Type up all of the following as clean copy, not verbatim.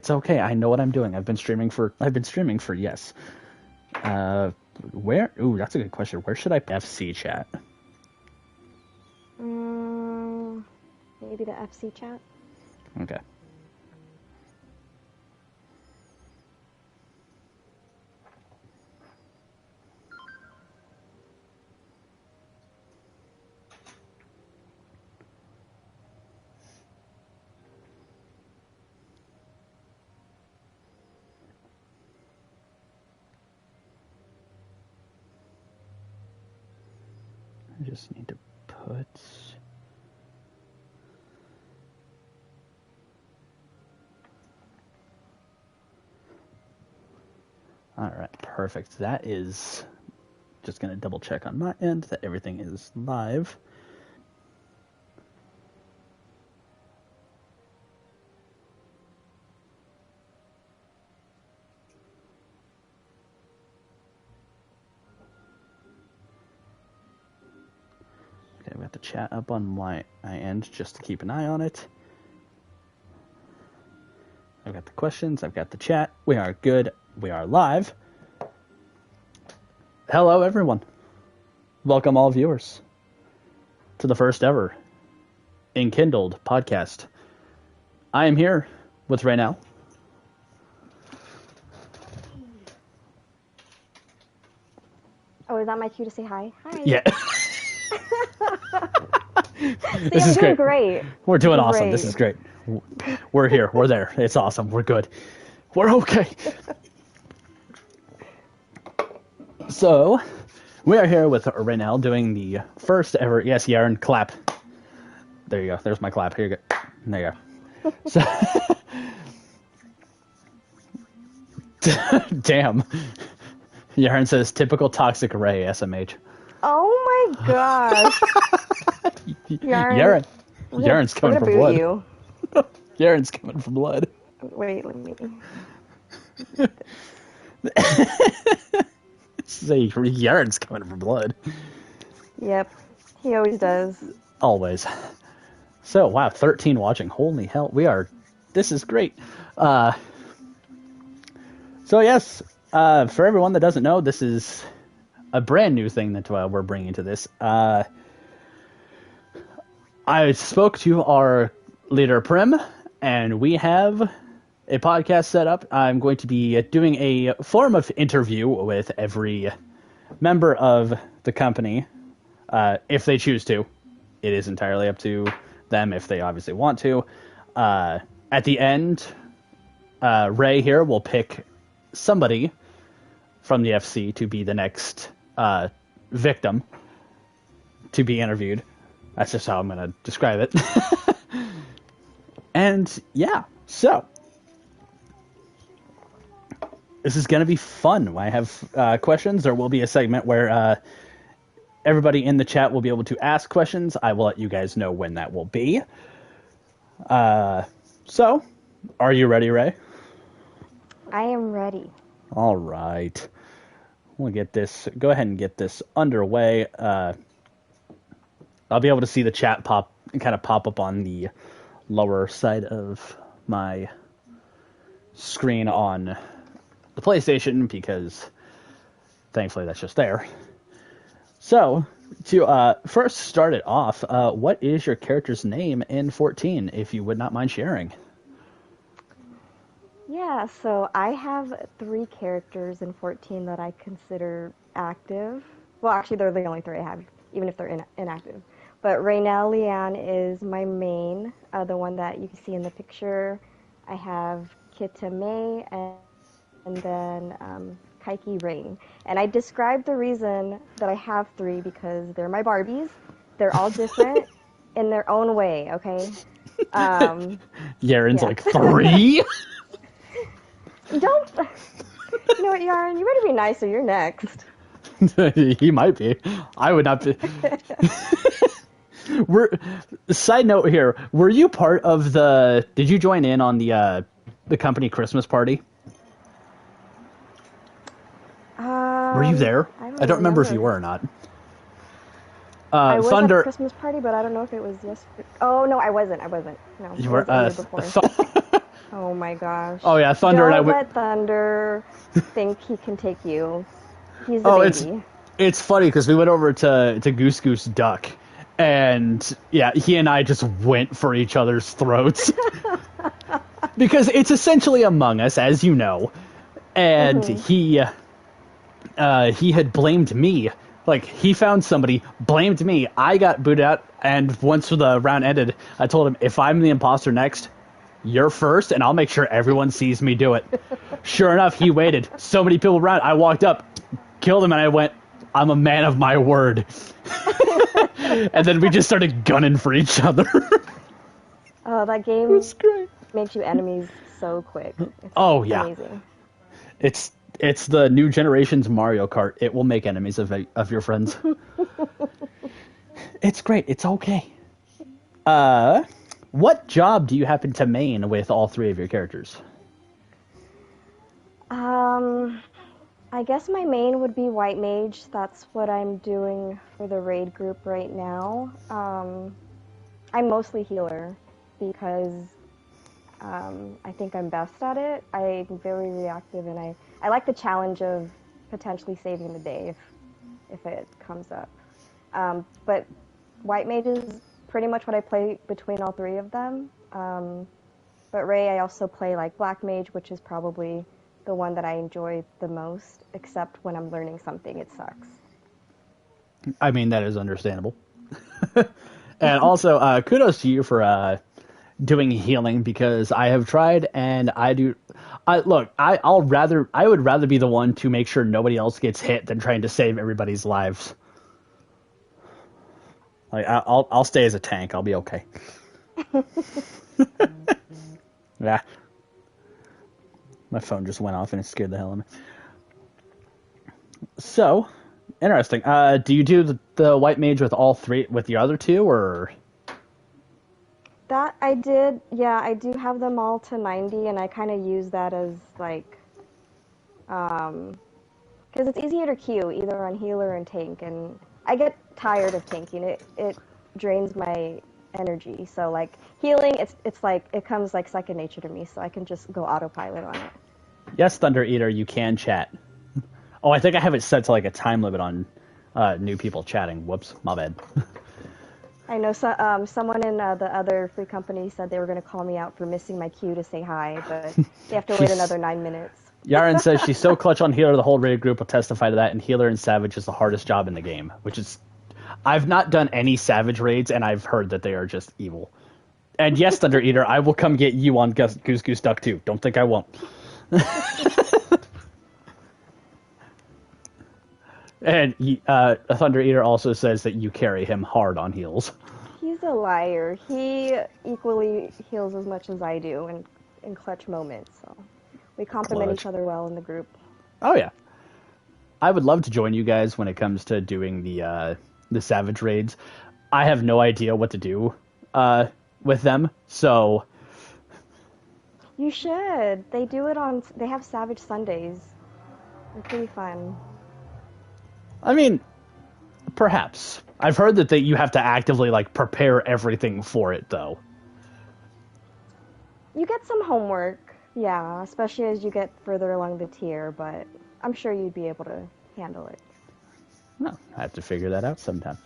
It's okay. I know what I'm doing. I've been streaming for yes. Where? Ooh, that's a good question. Where should I FC chat? Maybe the FC chat. Okay. I just need to put... Alright, perfect. That is... Just going to double check on my end that everything is live. Okay, I've got the chat up on my end just to keep an eye on it. I've got the questions, I've got the chat. We are good. We are live. Hello, everyone. Welcome, all viewers, to the first ever Enkindled podcast. I am here with Raenelle. Oh, is that my cue to say hi? Hi. Yeah. This is great. We're doing awesome. This is great. We're here. We're there. It's awesome. We're good. We're okay. So, we are here with Raenelle doing the first ever... Yes, Yaron, clap. There you go. There's my clap. Here you go. There you go. So, damn. Yaron says, typical toxic Ray, SMH. Oh my gosh. Yaron's coming for blood. You. Yaron's coming for blood. Wait, let me... Say Yaron's coming for blood. Yep, he always does. Always. So, wow, 13 watching. Holy hell, this is great. So yes, for everyone that doesn't know, this is a brand new thing that we're bringing to this. I spoke to our leader, Prim, and we have a podcast set up. I'm going to be doing a form of interview with every member of the company, if they choose to. It is entirely up to them if they obviously want to. At the end, Ray here will pick somebody from the FC to be the next victim to be interviewed. That's just how I'm going to describe it. And yeah, so this is going to be fun. I have questions. There will be a segment where everybody in the chat will be able to ask questions. I will let you guys know when that will be. So, are you ready, Ray? I am ready. All right. We'll go ahead and get this underway. I'll be able to see the chat pop up on the lower side of my screen on the PlayStation because thankfully that's just there. So, to first start it off, what is your character's name in 14, if you would not mind sharing? Yeah, so I have 3 characters in 14 that I consider active. Well, actually, they're the only 3 I have, even if they're inactive. But Raenelle Lianne is my main, the one that you can see in the picture. I have Kita May and then Kaiki Rain. And I described the reason that I have 3 because they're my Barbies. They're all different in their own way, okay? Yaron's like, 3? Don't... You know what, Yaron? You better be nicer. You're next. He might be. I would not be. Side note here, were you part of did you join in on the company Christmas party? Were you there? I don't remember if you were or not. I was Thunder... at the Christmas party, but I don't know if it was yesterday. Oh, no, I wasn't. No, you were, before. Oh my gosh. Oh yeah, Thunder and I Don't went. let Thunder think he can take you. He's a Oh, baby. it's funny because we went over to Goose Goose Duck, and yeah, he and I just went for each other's throats because it's essentially Among Us, as you know, and he had blamed me. Like, he found somebody, blamed me. I got booted out, and once the round ended, I told him, if I'm the imposter next, you're first, and I'll make sure everyone sees me do it. Sure enough, he waited. So many people around. I walked up, killed him, and I went, I'm a man of my word. And then we just started gunning for each other. Oh, that game It's great. makes you enemies so quick. It's Oh, yeah. amazing. It's the new generation's Mario Kart. It will make enemies of your friends. It's great. It's okay. What job do you happen to main with all three of your characters? I guess my main would be White Mage. That's what I'm doing for the raid group right now. I'm mostly healer because I think I'm best at it. I'm very reactive, and I like the challenge of potentially saving the day if it comes up. But White Mage is pretty much what I play between all three of them. But Ray, I also play like Black Mage, which is probably the one that I enjoy the most, except when I'm learning something, it sucks. I mean, that is understandable. And also, kudos to you for doing healing, because I have tried and I would rather be the one to make sure nobody else gets hit than trying to save everybody's lives. Like, I'll stay as a tank. I'll be okay. Yeah. My phone just went off and it scared the hell out of me. So, interesting. Do you do the White Mage with all three, with the other two, or? That I did, yeah, I do have them all to 90, and I kind of use that as like, because it's easier to queue either on healer and tank, and I get tired of tanking. It drains my energy. So like healing, it's like it comes like second nature to me, so I can just go autopilot on it. Yes, Thunder Eater, you can chat. Oh, I think I have it set to like a time limit on new people chatting. Whoops, my bad. I know someone in the other free company said they were going to call me out for missing my queue to say hi, but they have to wait another 9 minutes. Yaren says she's so clutch on healer, the whole raid group will testify to that, and healer and savage is the hardest job in the game, which is... I've not done any savage raids, and I've heard that they are just evil. And yes, Thunder Eater, I will come get you on Goose Goose Duck too. Don't think I won't. And Thunder Eater also says that you carry him hard on heals. He's a liar. He equally heals as much as I do in clutch moments, so we complement each other well in the group. Oh yeah, I would love to join you guys when it comes to doing the savage raids. I have no idea what to do with them, so you should. They do it on. They have Savage Sundays. They're pretty fun. I mean, perhaps. I've heard that you have to actively like prepare everything for it, though. You get some homework, yeah, especially as you get further along the tier, but I'm sure you'd be able to handle it. No, I have to figure that out sometime.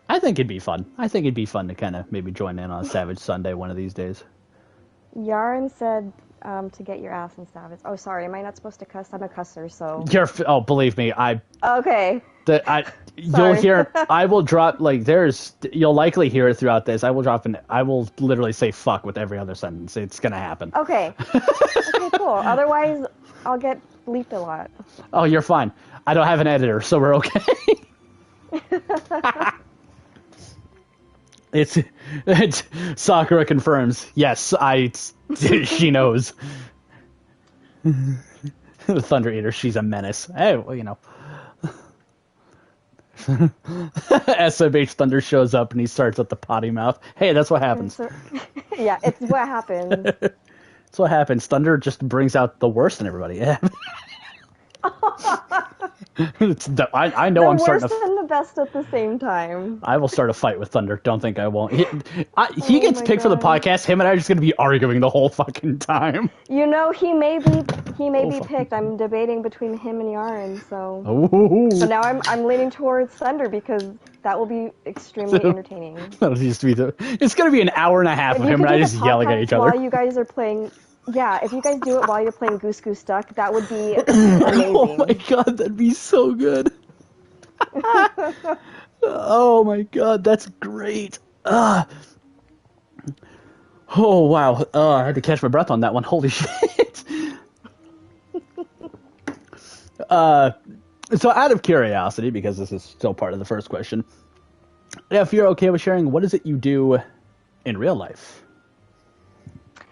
I think it'd be fun. I think it'd be fun to kind of maybe join in on a Savage Sunday one of these days. Yaren said to get your ass in Savage. Oh, sorry, am I not supposed to cuss? I'm a cusser, so... Believe me, Okay. You'll hear... I will drop, like, you'll likely hear it throughout this. I will literally say fuck with every other sentence. It's gonna happen. Okay. Okay, cool. Otherwise, I'll get bleeped a lot. Oh, you're fine. I don't have an editor, so we're okay. It's Sakura confirms. Yes, she knows. The Thunder Eater, she's a menace. Hey, well, you know. SMH Thunder shows up and he starts at the potty mouth. Hey, that's what happens. Yeah, it's what happens. That's what happens. Thunder just brings out the worst in everybody. Yeah. I know The I'm starting worst to. and the best at the same time. I will start a fight with Thunder. Don't think I won't. He Oh gets my picked for the god. podcast. Him and I are just going to be arguing the whole fucking time. You know, he may Oh be fucking picked. time. I'm debating between him and Yarn, so Oh. now I'm leaning towards Thunder because that will be extremely entertaining. That'll just be it's going to be an hour and a half If of you him could and I do the just yelling at each podcast other. while you guys are playing, yeah, if you guys do it while you're playing Goose Goose Duck, that would be Oh my amazing. god, that'd be so good. Oh my god, that's great. Oh wow. I had to catch my breath on that one. Holy shit. So out of curiosity, because this is still part of the first question, if you're okay with sharing, what is it you do in real life?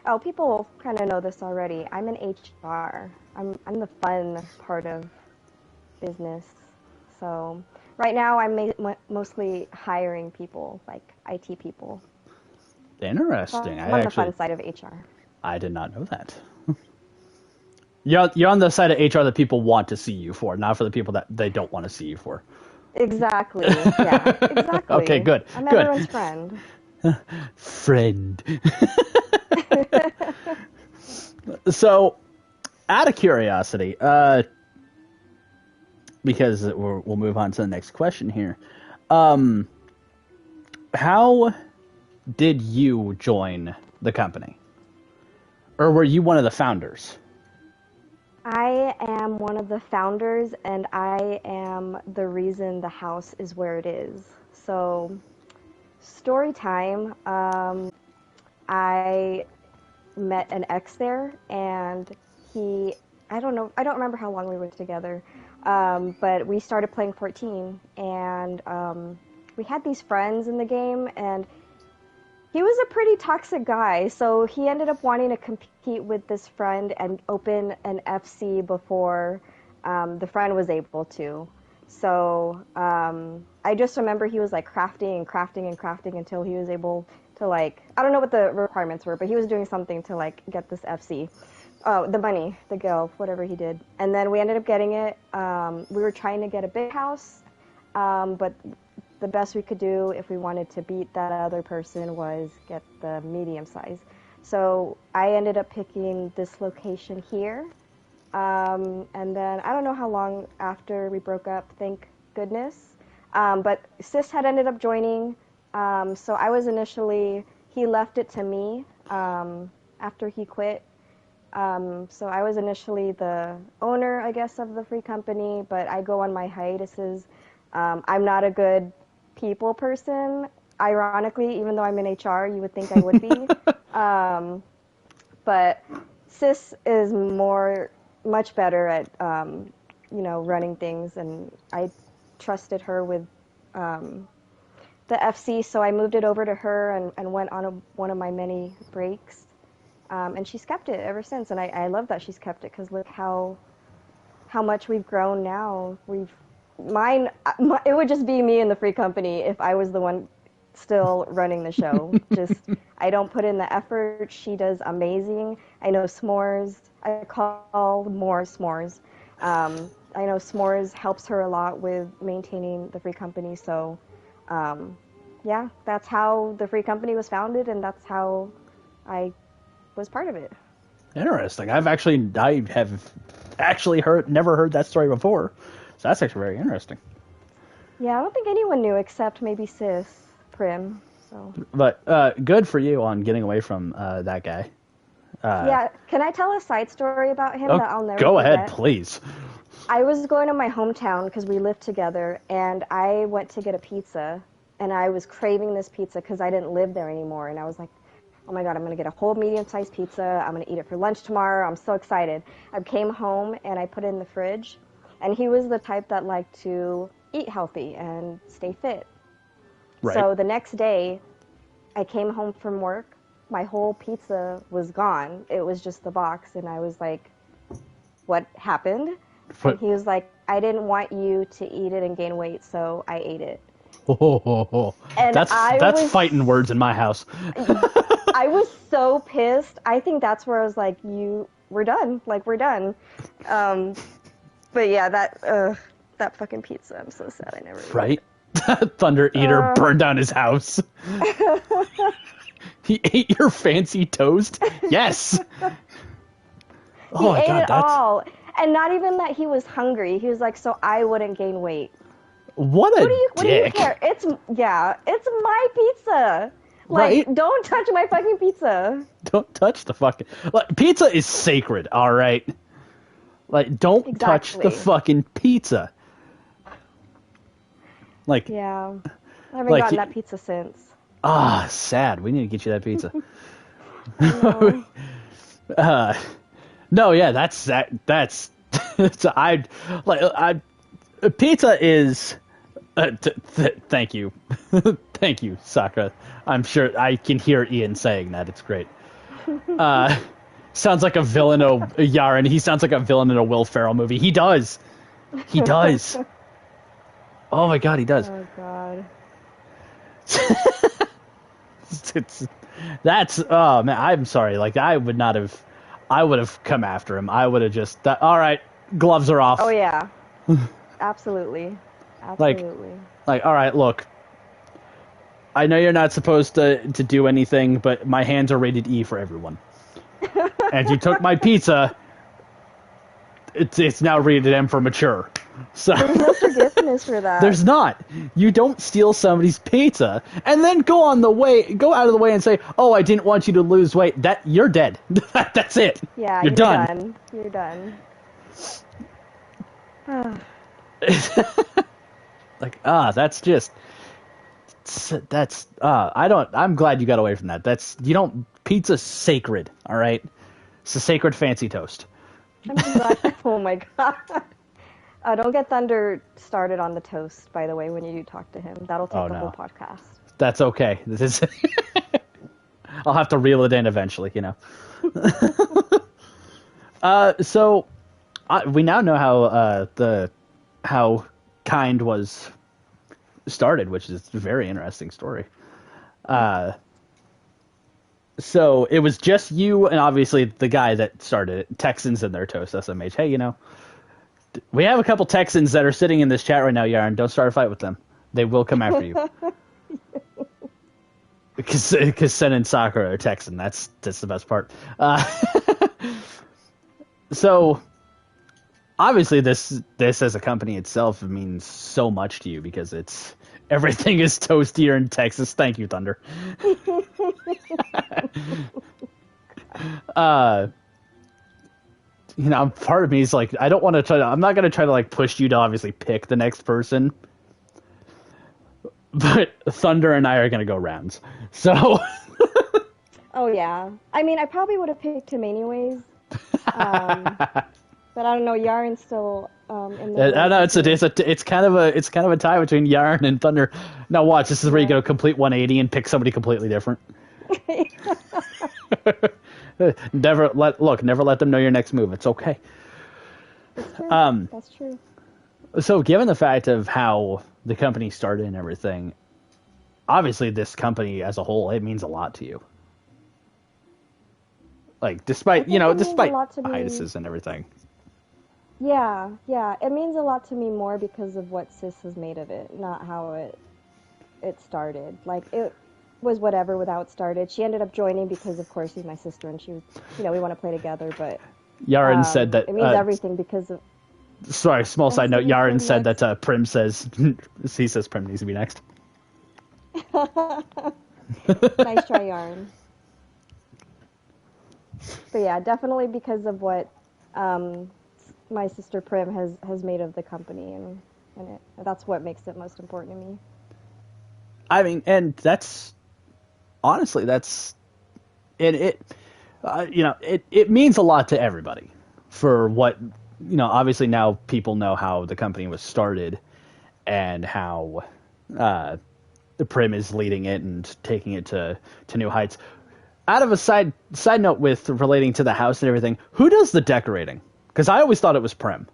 Oh, people kind of know this already. I'm an HR. I'm the fun part of business. So right now I'm mostly hiring people, like IT people. So Interesting. I'm on the fun side of HR. I did not know that. You're on the side of HR that people want to see you for, not for the people that they don't want to see you for. Exactly. Yeah, exactly. Okay, good. I'm Good. everyone's friend. Friend. So, out of curiosity, because we'll move on to the next question here. How did you join the company? Or were you one of the founders? I am one of the founders, and I am the reason the house is where it is. So, story time. I met an ex there, and I don't know, I don't remember how long we were together, but we started playing 14, and we had these friends in the game, and he was a pretty toxic guy, so he ended up wanting to compete with this friend and open an FC before the friend was able to. So I just remember he was like crafting and crafting and crafting until he was able to, like, I don't know what the requirements were, but he was doing something to like get this FC. Oh, the money, the gil, whatever he did. And then we ended up getting it. We were trying to get a big house, but the best we could do if we wanted to beat that other person was get the medium size. So I ended up picking this location here. And then I don't know how long after we broke up, thank goodness. But Sis had ended up joining. So I was initially, he left it to me after he quit. So I was initially the owner, I guess, of the free company, but I go on my hiatuses. I'm not a good people person. Ironically, even though I'm in HR, you would think I would be. But Sis is much better at, running things, and I trusted her with the FC, so I moved it over to her and went on one of my many breaks. And she's kept it ever since, and I love that she's kept it, because look how much we've grown now. It would just be me in the free company if I was the one still running the show. I don't put in the effort. She does amazing. I know S'mores, I call more S'mores. I know S'mores helps her a lot with maintaining the free company, so yeah, that's how the free company was founded, and that's how I was part of it. Interesting. I have actually never heard that story before. So that's actually very interesting. Yeah, I don't think anyone knew except maybe Sis Prim. So. But good for you on getting away from that guy. Yeah, can I tell a side story about him that I'll never go forget? ahead, please. I was going to my hometown because we lived together, and I went to get a pizza, and I was craving this pizza because I didn't live there anymore, and I was like, oh my god, I'm going to get a whole medium-sized pizza. I'm going to eat it for lunch tomorrow. I'm so excited. I came home, and I put it in the fridge, and he was the type that liked to eat healthy and stay fit. Right. So the next day, I came home from work. My whole pizza was gone. It was just the box, and I was like, what happened? And he was like, I didn't want you to eat it and gain weight, so I ate it. And that's fighting words in my house. I was so pissed. I think that's where I was like, we're done. Like, we're done. But yeah, that fucking pizza. I'm so sad I never ate Right? Thunder Eater burned down his house. He ate your fancy toast? Yes! He ate it all. And not even that he was hungry. He was like, so I wouldn't gain weight. What a dick. What do you care? It's my pizza. Like, right? Don't touch my fucking pizza. Don't touch the fucking... Like, pizza is sacred, alright? Like, don't touch the fucking pizza. Like... Yeah. I haven't gotten that pizza since. Sad. We need to get you that pizza. No, yeah, that's pizza is thank you. Thank you, Sakura. I'm sure I can hear Ian saying that. It's great. Sounds like a villain of Yaren. He sounds like a villain in a Will Ferrell movie. He does. He does. Oh my god, he does. Oh god. Oh man, I'm sorry. Like I would have come after him. I would have just all right, gloves are off. Oh yeah. Absolutely. Like all right, look. I know you're not supposed to do anything, but my hands are rated E for everyone. And you took my pizza. It's now rated M for mature. So there's no forgiveness for that. There's not. You don't steal somebody's pizza and then go out of the way and say, "Oh, I didn't want you to lose weight." You're dead. That's it. Yeah, you're done. You're done. Like, I'm glad you got away from that. Pizza's sacred, all right? It's a sacred fancy toast. I'm glad. Oh my god. Don't get Thunder started on the toast, by the way, when you do talk to him. That'll take the whole podcast. That's okay. This is I'll have to reel it in eventually, you know. So we now know how Kind was started, which is a very interesting story. So it was just you and obviously the guy that started it, Texans and their toast SMH. Hey, we have a couple Texans that are sitting in this chat right now, Yaren. Don't start a fight with them. They will come after you. Because Sen and Sakura are Texan. That's the best part. So obviously this as a company itself means so much to you because everything is toast here in Texas. Thank you, Thunder. Part of me is like, I'm not going to try to like push you to obviously pick the next person, but Thunder and I are going to go rounds. So. Oh yeah. I mean, I probably would have picked him anyways. But I don't know, Yaren's still in the I know it's kind of a tie between Yaren and Thunder. Now watch, this is where you go a complete 180 and pick somebody completely different. Never let them know your next move. It's okay. That's true. That's true. So given the fact of how the company started and everything, obviously this company as a whole, it means a lot to you. Like despite hiatuses and everything. Yeah, it means a lot to me more because of what Sis has made of it, not how it started. Like, it was whatever with how it started. She ended up joining because, of course, she's my sister, and she was, we want to play together, but... Yaren said that... It means everything because of... Sorry, small side note, Yaren said that Prim says... he says Prim needs to be next. Nice try, Yaren. But yeah, definitely because of what... my sister Prim has made of the company, and that's what makes it most important to me. I mean, and that's honestly it means a lot to everybody for what obviously now people know how the company was started and how the Prim is leading it and taking it to new heights. Out of a side note with relating to the house and everything, who does the decorating? Because I always thought it was Prim.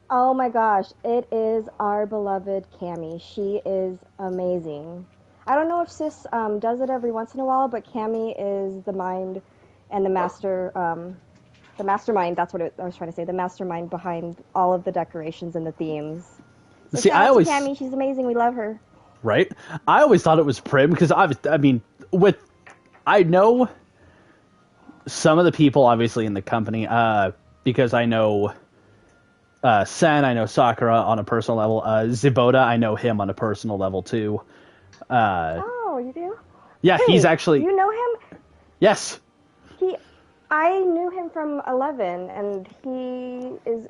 Oh my gosh, it is our beloved Cammy. She is amazing. I don't know if Sis does it every once in a while, but Cammy is the mind and the master the mastermind. That's what I was trying to say. The mastermind behind all of the decorations and the themes. So See, shout I out to always Cammy. She's amazing. We love her. right. I always thought it was Prim because I mean, I know some of the people obviously in the company because I know Sen, I know Sakura on a personal level. Ziboda, I know him on a personal level too. Oh, you do? Yeah, he's Wait, actually you know him? yes. I knew him from 11, and he is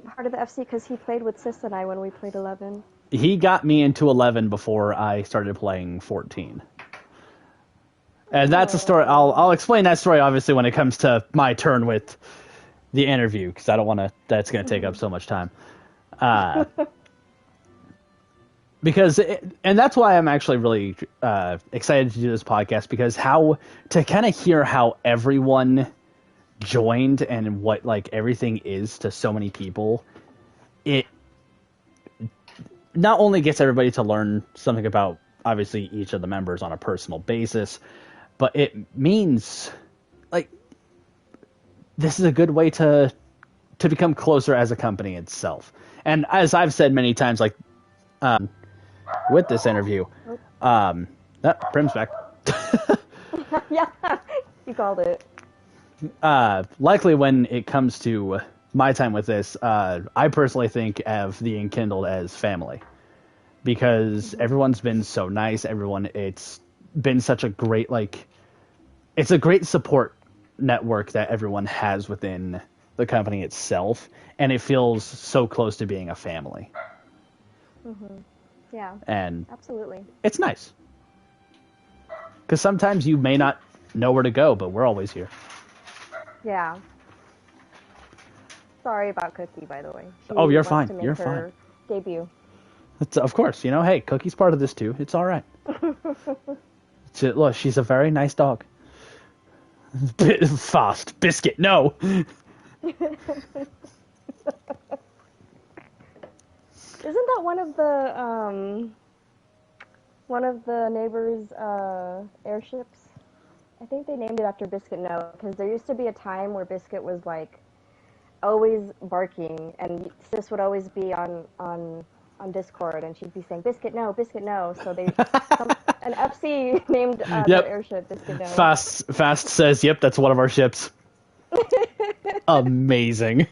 part of the FC because he played with Sis and I when we played 11. He got me into 11 before I started playing 14. And that's a story. I'll explain that story obviously when it comes to my turn with the interview because I don't want to. That's going to take up so much time. And that's why I'm actually really excited to do this podcast because to kind of hear how everyone joined and what like everything is to so many people, it not only gets everybody to learn something about obviously each of the members on a personal basis, but it means like this is a good way to become closer as a company itself. And as I've said many times, like with this interview, Prim's back. Yeah, you called it. Likely when it comes to my time with this, I personally think of the Enkindled as family because everyone's been so nice. It's been such a great it's a great support network that everyone has within the company itself, and it feels so close to being a family. Yeah, And absolutely. it's nice because sometimes you may not know where to go, but we're always here. Yeah. Sorry about Cookie, by the way. She Oh, you're wants fine. to make You're her fine. debut. Of course, hey, Cookie's part of this too. It's all right. Look, she's a very nice dog. Fast biscuit, no. Isn't that one of the neighbors' airships? I think they named it after Biscuit No, because there used to be a time where Biscuit was like always barking, and Sis would always be on Discord, and she'd be saying Biscuit No, Biscuit No. So an FC named their Yep. airship Biscuit No. Fast says, yep, that's one of our ships. Amazing.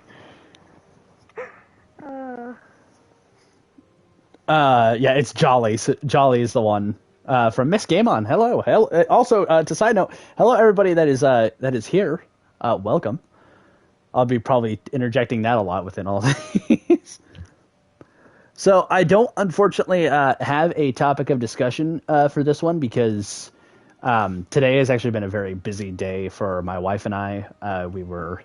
Yeah, it's Jolly. Jolly is the one from Miss Game On. Hello. Also, to side note, hello everybody that is here. Welcome. I'll be probably interjecting that a lot within all these. So I don't unfortunately have a topic of discussion for this one because today has actually been a very busy day for my wife and I. We're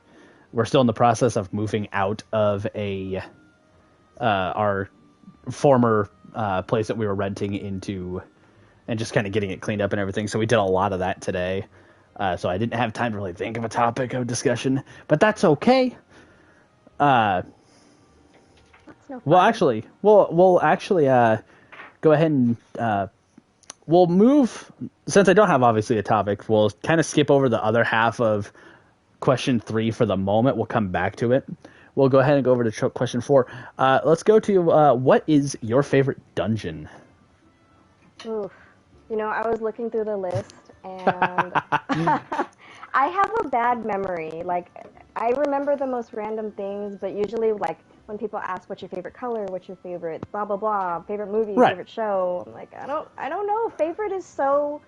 still in the process of moving out of our former place that we were renting into and just kind of getting it cleaned up and everything. So we did a lot of that today. So I didn't have time to really think of a topic of discussion, but that's okay. That's no fun. We'll actually go ahead and we'll move, since I don't have obviously a topic, we'll kind of skip over the other half of question 3 for the moment. We'll come back to it. We'll go ahead and go over to question 4. Let's go to what is your favorite dungeon? Oof. I was looking through the list, and I have a bad memory. Like, I remember the most random things, but usually, like, when people ask, what's your favorite color, what's your favorite blah, blah, blah, favorite movie, Right. favorite show, I'm like, I don't know. Favorite is so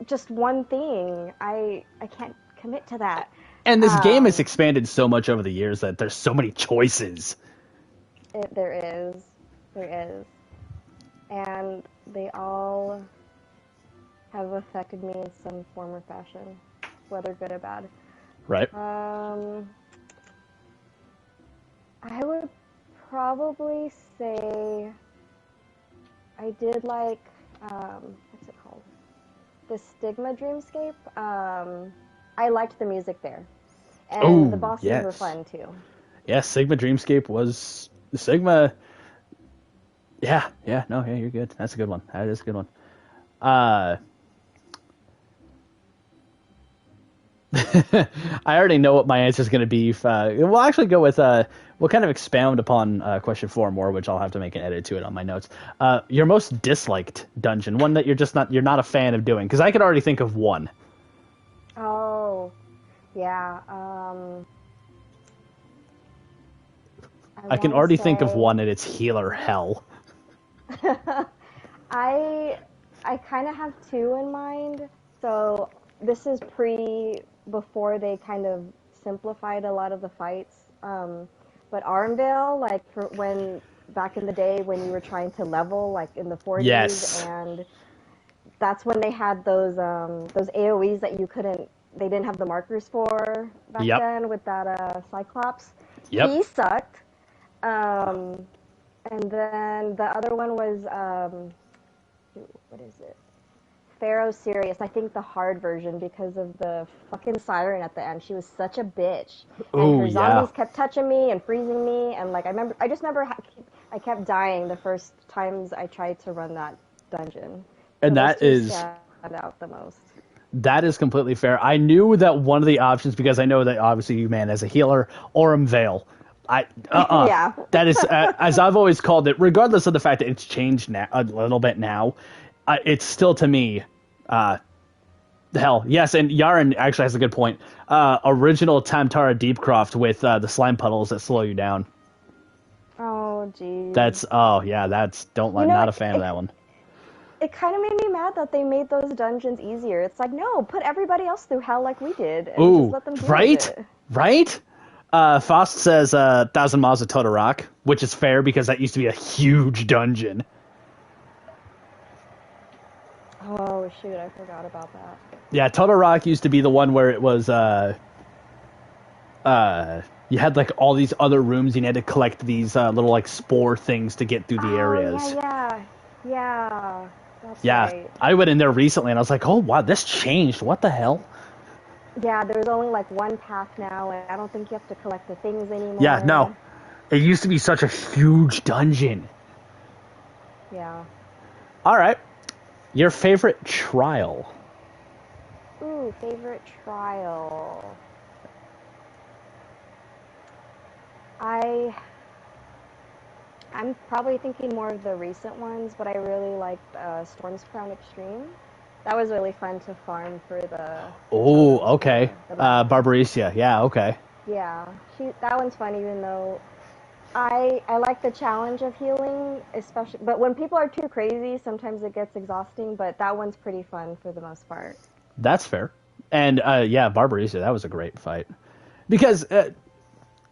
just one thing. I can't commit to that. And this game has expanded so much over the years that there's so many choices. There is. And they all have affected me in some form or fashion, whether good or bad. Right. I would probably say I did like, what's it called? The Stigma Dreamscape. I liked the music there. And the bosses were fun too. Yes, Sigma Dreamscape was... Sigma... Yeah, you're good. That's a good one. That is a good one. I already know what my answer is going to be. We'll actually go with we'll kind of expound upon question 4 more, which I'll have to make an edit to it on my notes. Your most disliked dungeon, one that you're not a fan of doing, because I could already think of one. Oh, yeah. I can already think of one, and it's healer hell. I kind of have two in mind. So this is before they kind of simplified a lot of the fights. But Armvale, like back in the day when you were trying to level, like in the 40s, Yes. and that's when they had those AoEs that they didn't have the markers for back then with that Cyclops. Yep. He sucked. And then the other one was, what is it? Pharaoh Sirius. I think the hard version because of the fucking siren at the end. She was such a bitch. And her zombies kept touching me and freezing me. And like, I just remember I kept dying the first times I tried to run that dungeon. And so that is stand out the most. That is completely fair. I knew that one of the options, because I know that obviously you man as a healer, Aurum Vale. Yeah. That is, as I've always called it, regardless of the fact that it's changed now, a little bit now, it's still to me, hell, yes, and Yaren actually has a good point. Original Tamtara Deepcroft with the slime puddles that slow you down. Oh, geez. Not a fan of that one. It kind of made me mad that they made those dungeons easier. It's like, no, put everybody else through hell like we did, and just let them deal with it. Right? Faust says 1,000 Miles of Todorok, which is fair because that used to be a huge dungeon. Oh, shoot, I forgot about that. Yeah, Todorok used to be the one where it was, you had, like, all these other rooms, and you had to collect these little, like, spore things to get through the areas. Yeah. That's yeah, right. I went in there recently, and I was like, oh, wow, this changed. What the hell? Yeah, there's only, like, one path now, and I don't think you have to collect the things anymore. Yeah, no. It used to be such a huge dungeon. Yeah. All right. Your favorite trial? Ooh, favorite trial. I'm probably thinking more of the recent ones, but I really liked Storm's Crown Extreme. That was really fun to farm for the... Oh, okay. Barbarisia, yeah, okay. Yeah, that one's fun, even though I like the challenge of healing, especially... But when people are too crazy, sometimes it gets exhausting, but that one's pretty fun for the most part. That's fair. And, Barbarisia, that was a great fight. Because...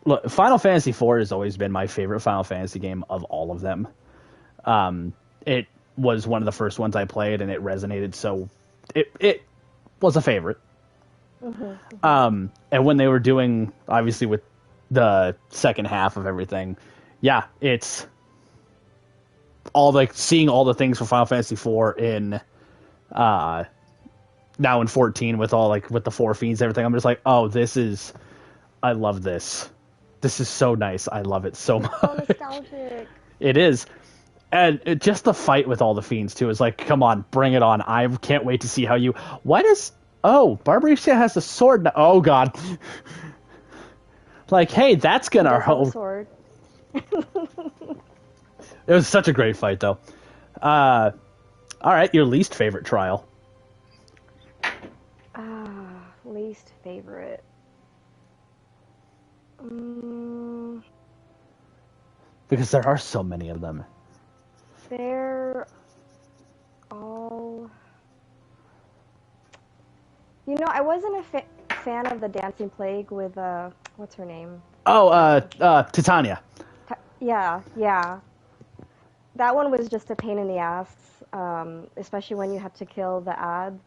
look, Final Fantasy IV has always been my favorite Final Fantasy game of all of them. It was one of the first ones I played, and it resonated, so it was a favorite. Mm-hmm. And when they were doing, obviously, with the second half of everything, yeah, it's all like seeing all the things for Final Fantasy IV in now in 14 with all like with the 4 fiends and everything. I'm just like, oh, I love this. This is so nice. I love it so much. So nostalgic. It is. And just the fight with all the fiends, too, is like, come on, bring it on. I can't wait to see how you... Barbarisia has a sword now. Oh, God. Like, hey, that's gonna help. Sword. It was such a great fight, though. All right, your least favorite trial. Least favorite. Because there are so many of them. They're all... You know, I wasn't a fan of the Dancing Plague with, what's her name? Oh, Titania. Yeah. That one was just a pain in the ass, especially when you had to kill the ads.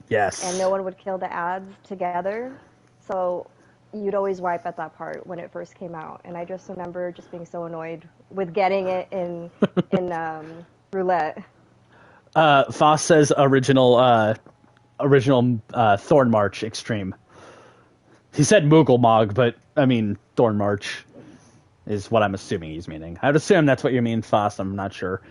Yes. And no one would kill the ads together. So you'd always wipe at that part when it first came out. And I just remember just being so annoyed with getting it in roulette. Foss says original Thorn March Extreme. He said Moogle Mog, but I mean Thorn March is what I'm assuming he's meaning. I would assume that's what you mean, Foss. I'm not sure.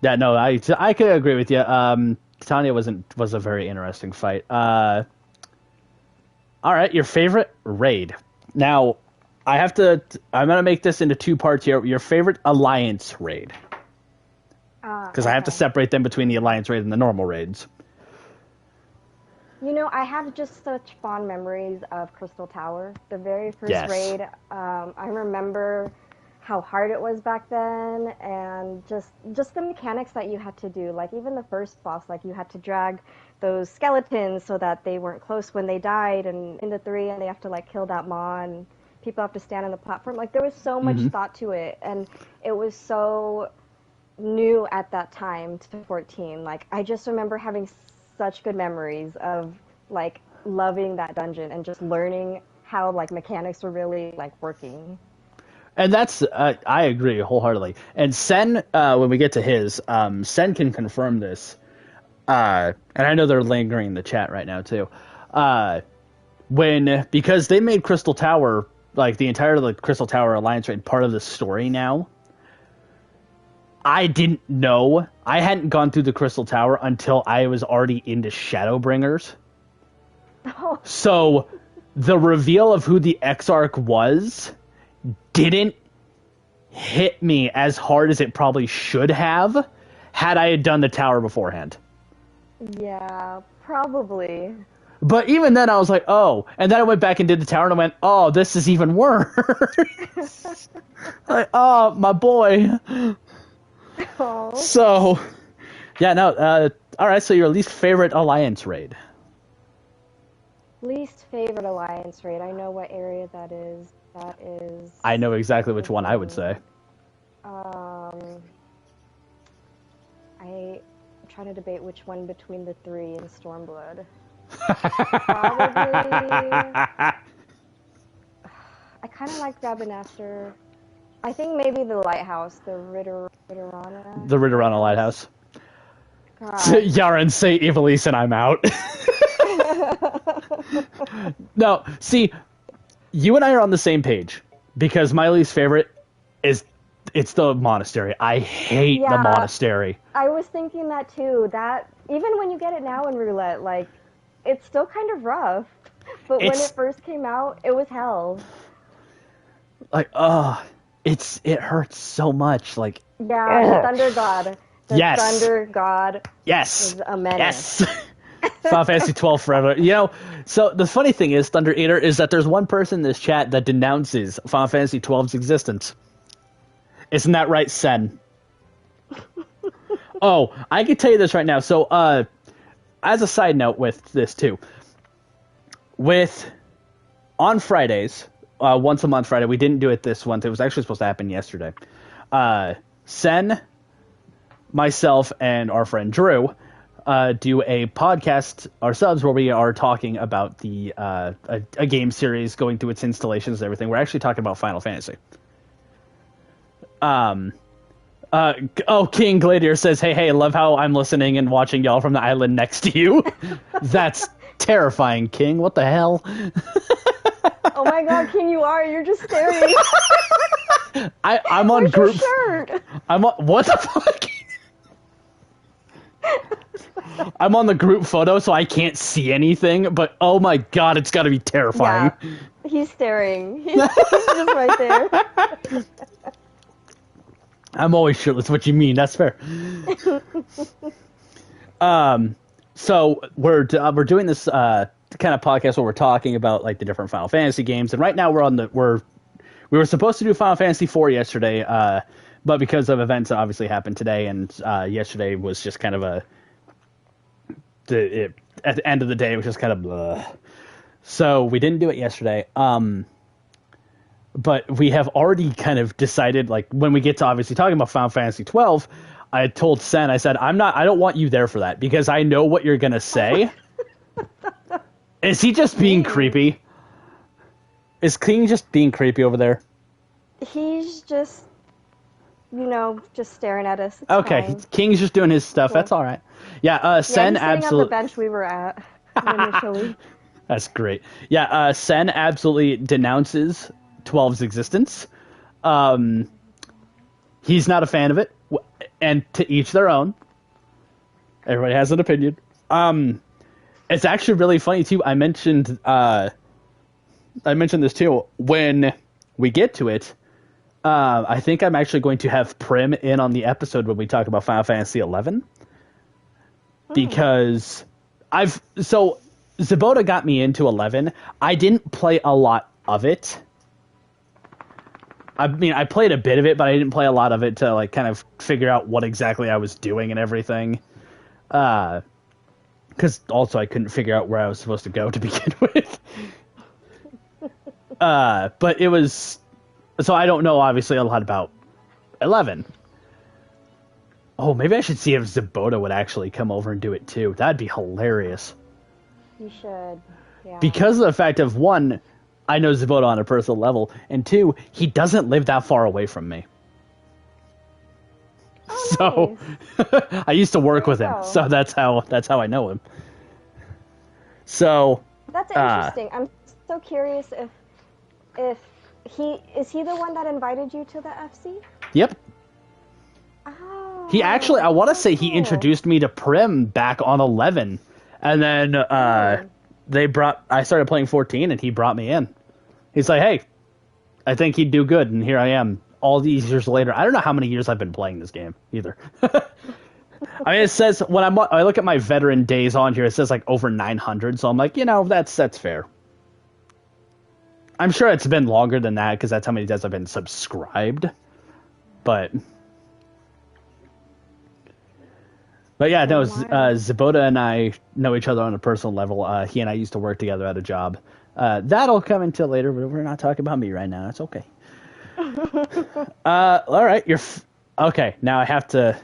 Yeah, no, I could agree with you. Titania was a very interesting fight. All right, your favorite raid. Now, I'm gonna make this into two parts here. Your favorite alliance raid, because I have to Okay. separate them between the alliance raid and the normal raids. I have just such fond memories of Crystal Tower. The very first Yes. raid, I remember how hard it was back then, and just the mechanics that you had to do. Like even the first boss, like you had to drag those skeletons so that they weren't close when they died, and in the 3, and they have to like kill that Maw, and people have to stand on the platform. Like there was so much thought to it, and it was so new at that time to 14. Like I just remember having such good memories of like loving that dungeon and just learning how like mechanics were really like working. And that's I agree wholeheartedly. And Sen, when we get to his, Sen can confirm this. And I know they're lingering in the chat right now too. Because they made Crystal Tower, like the entire Crystal Tower Alliance raid, part of the story now. I didn't know. I hadn't gone through the Crystal Tower until I was already into Shadowbringers. Oh. So the reveal of who the Exarch was didn't hit me as hard as it probably should have had I had done the tower beforehand. Yeah, probably. But even then I was like, oh. And then I went back and did the tower and I went, oh, this is even worse. Like, oh, my boy. Oh. So, yeah, no, alright, so your least favorite alliance raid. Least favorite alliance raid. I know what area that is. That is. I know exactly which one I would say. I'm trying to debate which one between the 3 and Stormblood. Probably. I kind of like Rabanaster. I think maybe the lighthouse, the Ritterana. The Ritterana Lighthouse. God. Yaren, say Evilise and I'm out. No, see, you and I are on the same page because my least favorite it's the monastery. I hate the monastery. I was thinking that too. That even when you get it now in roulette, like it's still kind of rough. But when it first came out, it was hell. Like, it hurts so much. Like, yeah, the Thunder God. The Thunder God. Yes. Is a menace. Yes. Final Fantasy 12 forever. So the funny thing is, Thunder Eater, is that there's one person in this chat that denounces Final Fantasy 12's existence. Isn't that right, Sen? Oh, I can tell you this right now. So, as a side note with this too, on Fridays, once a month Friday, we didn't do it this once. It was actually supposed to happen yesterday. Sen, myself, and our friend Drew do a podcast ourselves where we are talking about a game series, going through its installations and everything. We're actually talking about Final Fantasy. King Gladiator says, hey, love how I'm listening and watching y'all from the island next to you. That's terrifying, King. What the hell? Oh my god, King, you're just staring. I'm on Where's group. Your shirt? I'm on, what the fuck? I'm on the group photo, so I can't see anything, but oh my god, it's gotta be terrifying. Yeah, he's staring. He's just right there. I'm always shirtless, what you mean, that's fair. So we're doing this kind of podcast where we're talking about like the different Final Fantasy games, and right now we were supposed to do Final Fantasy 4 yesterday, but because of events that obviously happened today, and yesterday was just kind of at the end of the day, it was just kind of blah. So we didn't do it yesterday. But we have already kind of decided, like, when we get to obviously talking about Final Fantasy 12, I told Sen, I said, I don't want you there for that, because I know what you're going to say. Is he just being creepy? Is King just being creepy over there? He's just, just staring at us. It's okay, fine. King's just doing his stuff. Cool. That's all right. Yeah, Sen absolutely. On the bench we were at initially. That's great. Yeah, Sen absolutely denounces 12's existence. He's not a fan of it, and to each their own. Everybody has an opinion. It's actually really funny too. I mentioned this too. When we get to it, I think I'm actually going to have Prim in on the episode when we talk about Final Fantasy XI. Because Zabota got me into 11. I didn't play a lot of it. I mean, I played a bit of it, but I didn't play a lot of it to like kind of figure out what exactly I was doing and everything. Because also I couldn't figure out where I was supposed to go to begin with. But it was... So I don't know, obviously, a lot about 11. Oh, maybe I should see if Zabota would actually come over and do it too. That'd be hilarious. You should. Yeah. Because of the fact of, one, I know Zabota on a personal level, and two, he doesn't live that far away from me. Oh, so I used to work with him, so that's how I know him. So that's interesting. I'm so curious if he the one that invited you to the FC? Yep. Oh, He actually, I want to say he cool. introduced me to Prim back on 11, and then I started playing 14, and he brought me in. He's like, hey, I think he'd do good, and here I am, all these years later. I don't know how many years I've been playing this game, either. I mean, it says, when I look at my veteran days on here, it says like over 900, so I'm like, that's fair. I'm sure it's been longer than that, because that's how many days I've been subscribed. But yeah, no, Zabota and I know each other on a personal level. He and I used to work together at a job. That'll come until later, but we're not talking about me right now. It's okay. All right, okay. Now I have to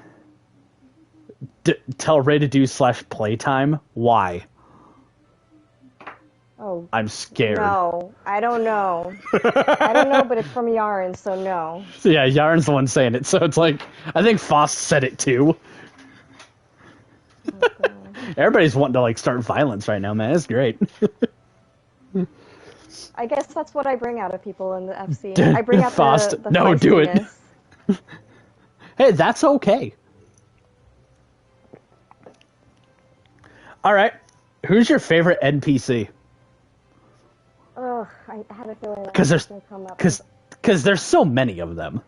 tell Ray to do /playtime. Why? Oh, I'm scared. No, I don't know. I don't know, but it's from Yarn, so no. Yeah, Yarn's the one saying it, so it's like, I think Foss said it too. Okay. Everybody's wanting to like start violence right now, man. It's great. I guess that's what I bring out of people in the FC. I bring out Faust. the No, do it. feistiness. Hey, that's okay. All right, who's your favorite NPC? Ugh, I had a feeling that Because was going to come up. because there's so many of them.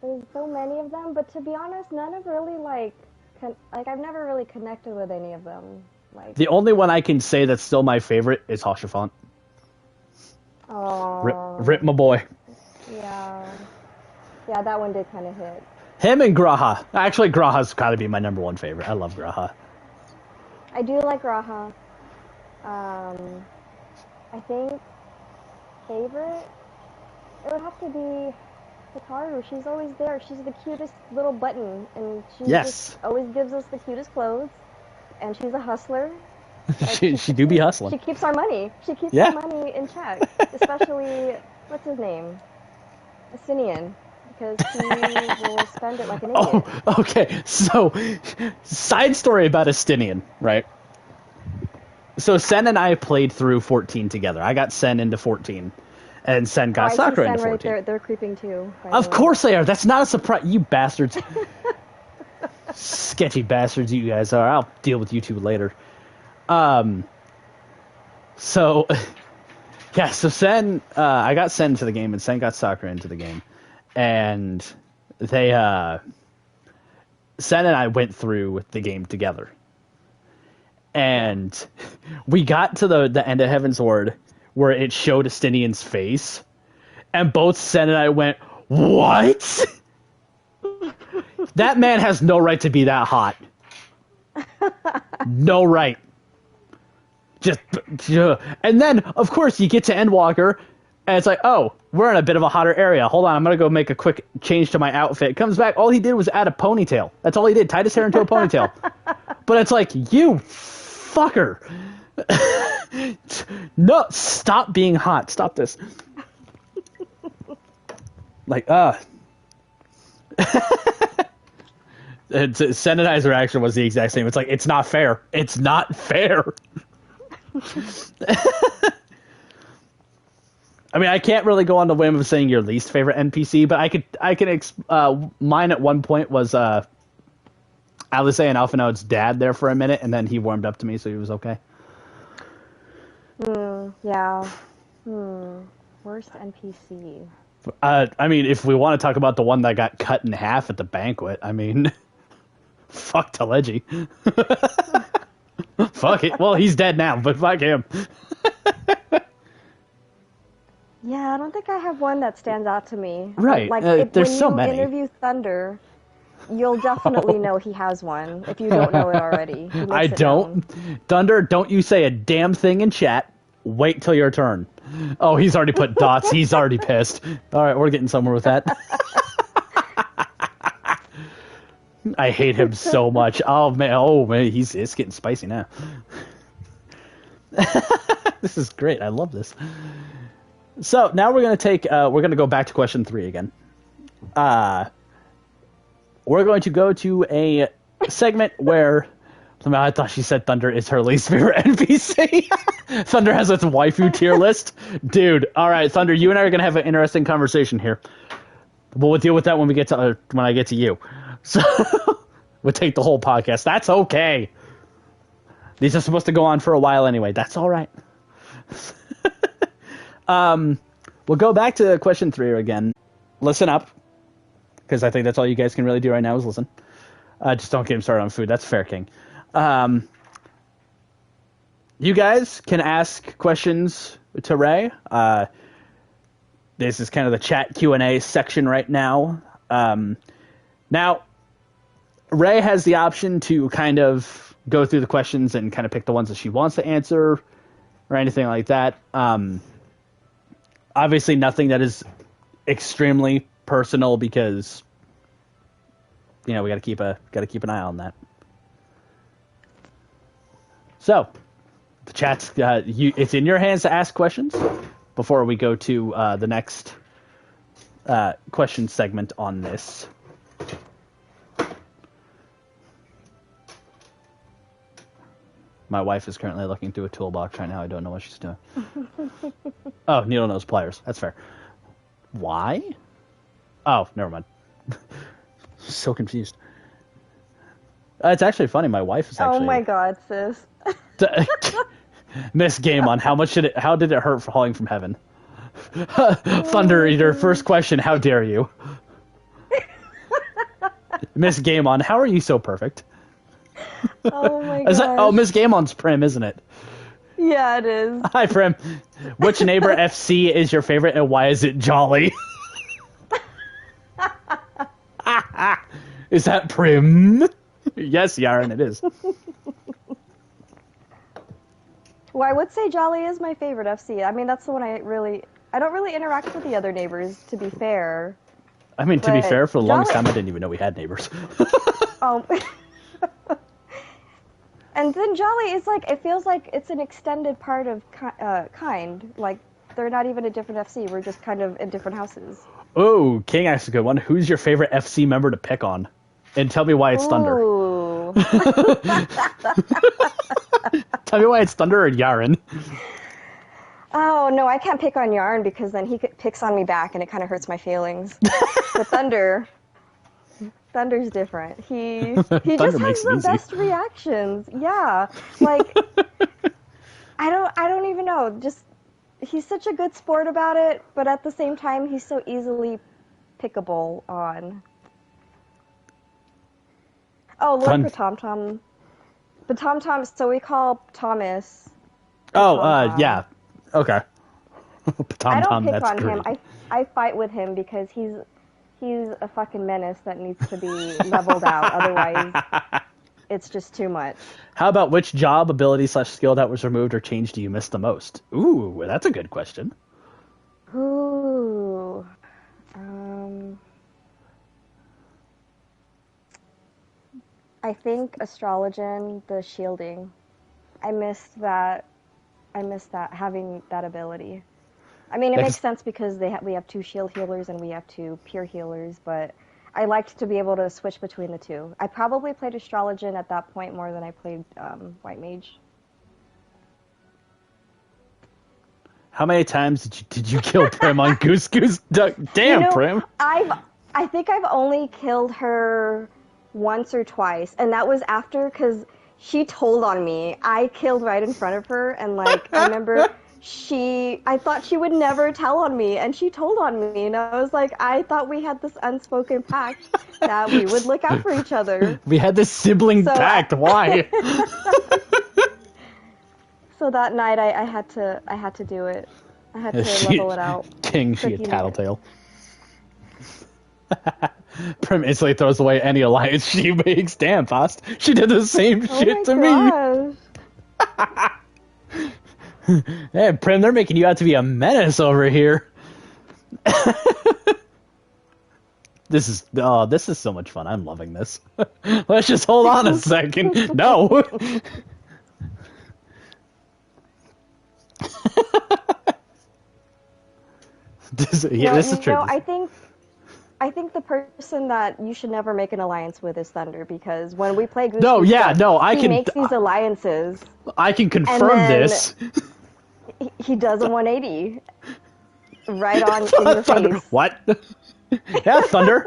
There's so many of them, but to be honest, none of really I've never really connected with any of them. Like, The only one I can say that's still my favorite is Hoshafont. oh, Rip my boy. yeah, that one did kind of hit. Him and Graha. Actually, Graha's got to be my number one favorite. I love Graha. I do like Raha. I think favorite, it would have to be Hikaru. She's always there. She's the cutest little button, and she just always gives us the cutest clothes. And she's a hustler. Like, she do be hustling. She keeps our money. She keeps our money in check. Especially, what's his name? Asinian. Because he will spend it like an idiot. Oh, okay. So, side story about Astinian, right? So, Sen and I played through 14 together. I got Sen into 14, and Sen got Sakura into 14. Right, they're creeping too. Of course they are. That's not a surprise. You bastards. Sketchy bastards you guys are. I'll deal with you two later. So, yeah, so Sen, I got Sen into the game, and Sen got Sakura into the game. And they, Sen and I went through the game together. And we got to the end of Heaven's Ward where it showed Astinian's face. And both Sen and I went, what? That man has no right to be that hot. No right. Just, and then, of course, you get to Endwalker, and it's like, oh, we're in a bit of a hotter area. Hold on, I'm going to go make a quick change to my outfit. Comes back, all he did was add a ponytail. That's all he did, tied his hair into a ponytail. But it's like, you fucker. No, stop being hot. Stop this. Like, Sen and I's reaction was the exact same. It's like, it's not fair. It's not fair. I mean, I can't really go on the whim of saying your least favorite NPC, but I can. Mine at one point was I was saying Alphinaud's dad there for a minute, and then he warmed up to me, so he was okay. Yeah. Worst NPC. I mean, if we want to talk about the one that got cut in half at the banquet, I mean, fuck Teleji. Fuck it. Well, he's dead now, but fuck him. Yeah, I don't think I have one that stands out to me. Right. Like, there's so many. When you interview Thunder, you'll definitely know he has one, if you don't know it already. I don't. Thunder, don't you say a damn thing in chat. Wait till your turn. Oh, he's already put dots. He's already pissed. All right, we're getting somewhere with that. I hate him so much. Oh man, it's getting spicy now. This is great. I love this. So now we're gonna go back to question 3 again. We're going to go to a segment where I thought she said Thunder is her least favorite NPC. Thunder has its waifu tier list. Dude, all right, Thunder, you and I are going to have an interesting conversation here. We'll deal with that when I get to you. So we'll take the whole podcast. That's okay. These are supposed to go on for a while anyway. That's all right. We'll go back to question 3 again. Listen up, because I think that's all you guys can really do right now is listen. Just don't get him started on food. That's fair, King. You guys can ask questions to Ray. This is kind of the chat Q&A section right now. Now, Ray has the option to kind of go through the questions and kind of pick the ones that she wants to answer or anything like that. Obviously, nothing that is extremely personal because we got to keep an eye on that. So, the chat's it's in your hands to ask questions before we go to the next question segment on this. My wife is currently looking through a toolbox right now. I don't know what she's doing. Oh, needle nose pliers. That's fair. Why? Oh, never mind. So confused. It's actually funny. My wife is actually. Oh my god, sis. Miss Game On. How did it hurt falling from heaven? Thunder Eater. First question. How dare you? Miss Game On. How are you so perfect? Oh my god. Oh, Miss Game On's Prim, isn't it? Yeah, it is. Hi, Prim. Which neighbor FC is your favorite, and why is it Jolly? Is that Prim? Yes, Yaren, it is. Well, I would say Jolly is my favorite FC. I mean, that's the one I don't really interact with the other neighbors, to be fair. I mean, to be fair, for the longest time, I didn't even know we had neighbors. And then Jolly is like, it feels like it's an extended part of Kind. Like, they're not even a different FC. We're just kind of in different houses. Oh, King asked a good one. Who's your favorite FC member to pick on? And tell me why it's Thunder. Tell me why it's Thunder or Yaren. Oh, no, I can't pick on Yarn because then he picks on me back and it kind of hurts my feelings. But Thunder's different. He just has the best reactions. Yeah. Like, I don't even know. Just, he's such a good sport about it, but at the same time, he's so easily pickable on. Oh, look for Tom Tom. The Tom Tom, so we call Thomas. Yeah. Okay. I don't pick on him. I fight with him because he's a fucking menace that needs to be leveled out. Otherwise, it's just too much. How about which job, ability / skill that was removed or changed do you miss the most? Ooh, that's a good question. Ooh. I think Astrologian, the shielding. I missed that having that ability. I mean, it makes sense because we have 2 shield healers and we have 2 pure healers, but I liked to be able to switch between the 2. I probably played Astrologian at that point more than I played White Mage. How many times did you kill Prim on Goose Goose Duck? Damn, Prim! I think I've only killed her once or twice, and that was after, because she told on me. I killed right in front of her, and like I remember I thought she would never tell on me, and she told on me, and I was like, I thought we had this unspoken pact that we would look out for each other. We had this sibling pact. Why? So that night I had to do it. I had to level it out. King, she a tattletale. Prim instantly throws away any alliance she makes. Damn, Faust. She did the same shit to me. Hey, Prim, they're making you out to be a menace over here. This is so much fun. I'm loving this. Let's just hold on a second. No. This is true. I think the person that you should never make an alliance with is Thunder, because when we play Goose he makes these alliances. I can confirm this. He does a 180 right on in your Thunder. face. What? Yeah, Thunder.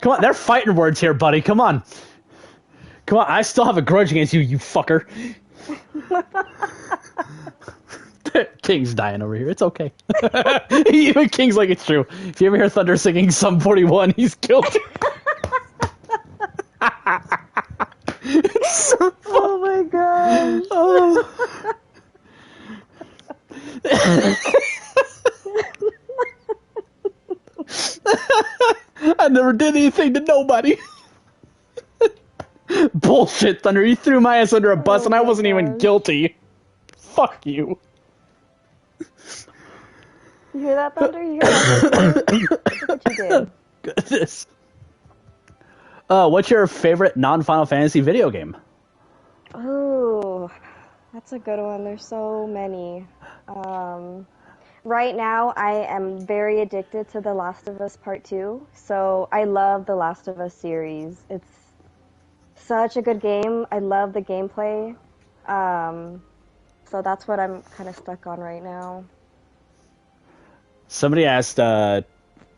Come on, they're fighting words here, buddy. Come on. Come on, I still have a grudge against you, you fucker. King's dying over here. It's okay. Even King's like, it's true. If you ever hear Thunder singing Sum 41, he's killed. So oh my god. Oh. I never did anything to nobody. Bullshit, Thunder. You threw my ass under a bus and I wasn't even guilty. Fuck you. You hear that, Thunder? You hear that? Look what you did. Goodness. What's your favorite non-Final Fantasy video game? Oh, that's a good one. There's so many. Right now, I am very addicted to The Last of Us Part 2. So I love The Last of Us series. It's such a good game. I love the gameplay. So that's what I'm kind of stuck on right now. Somebody asked,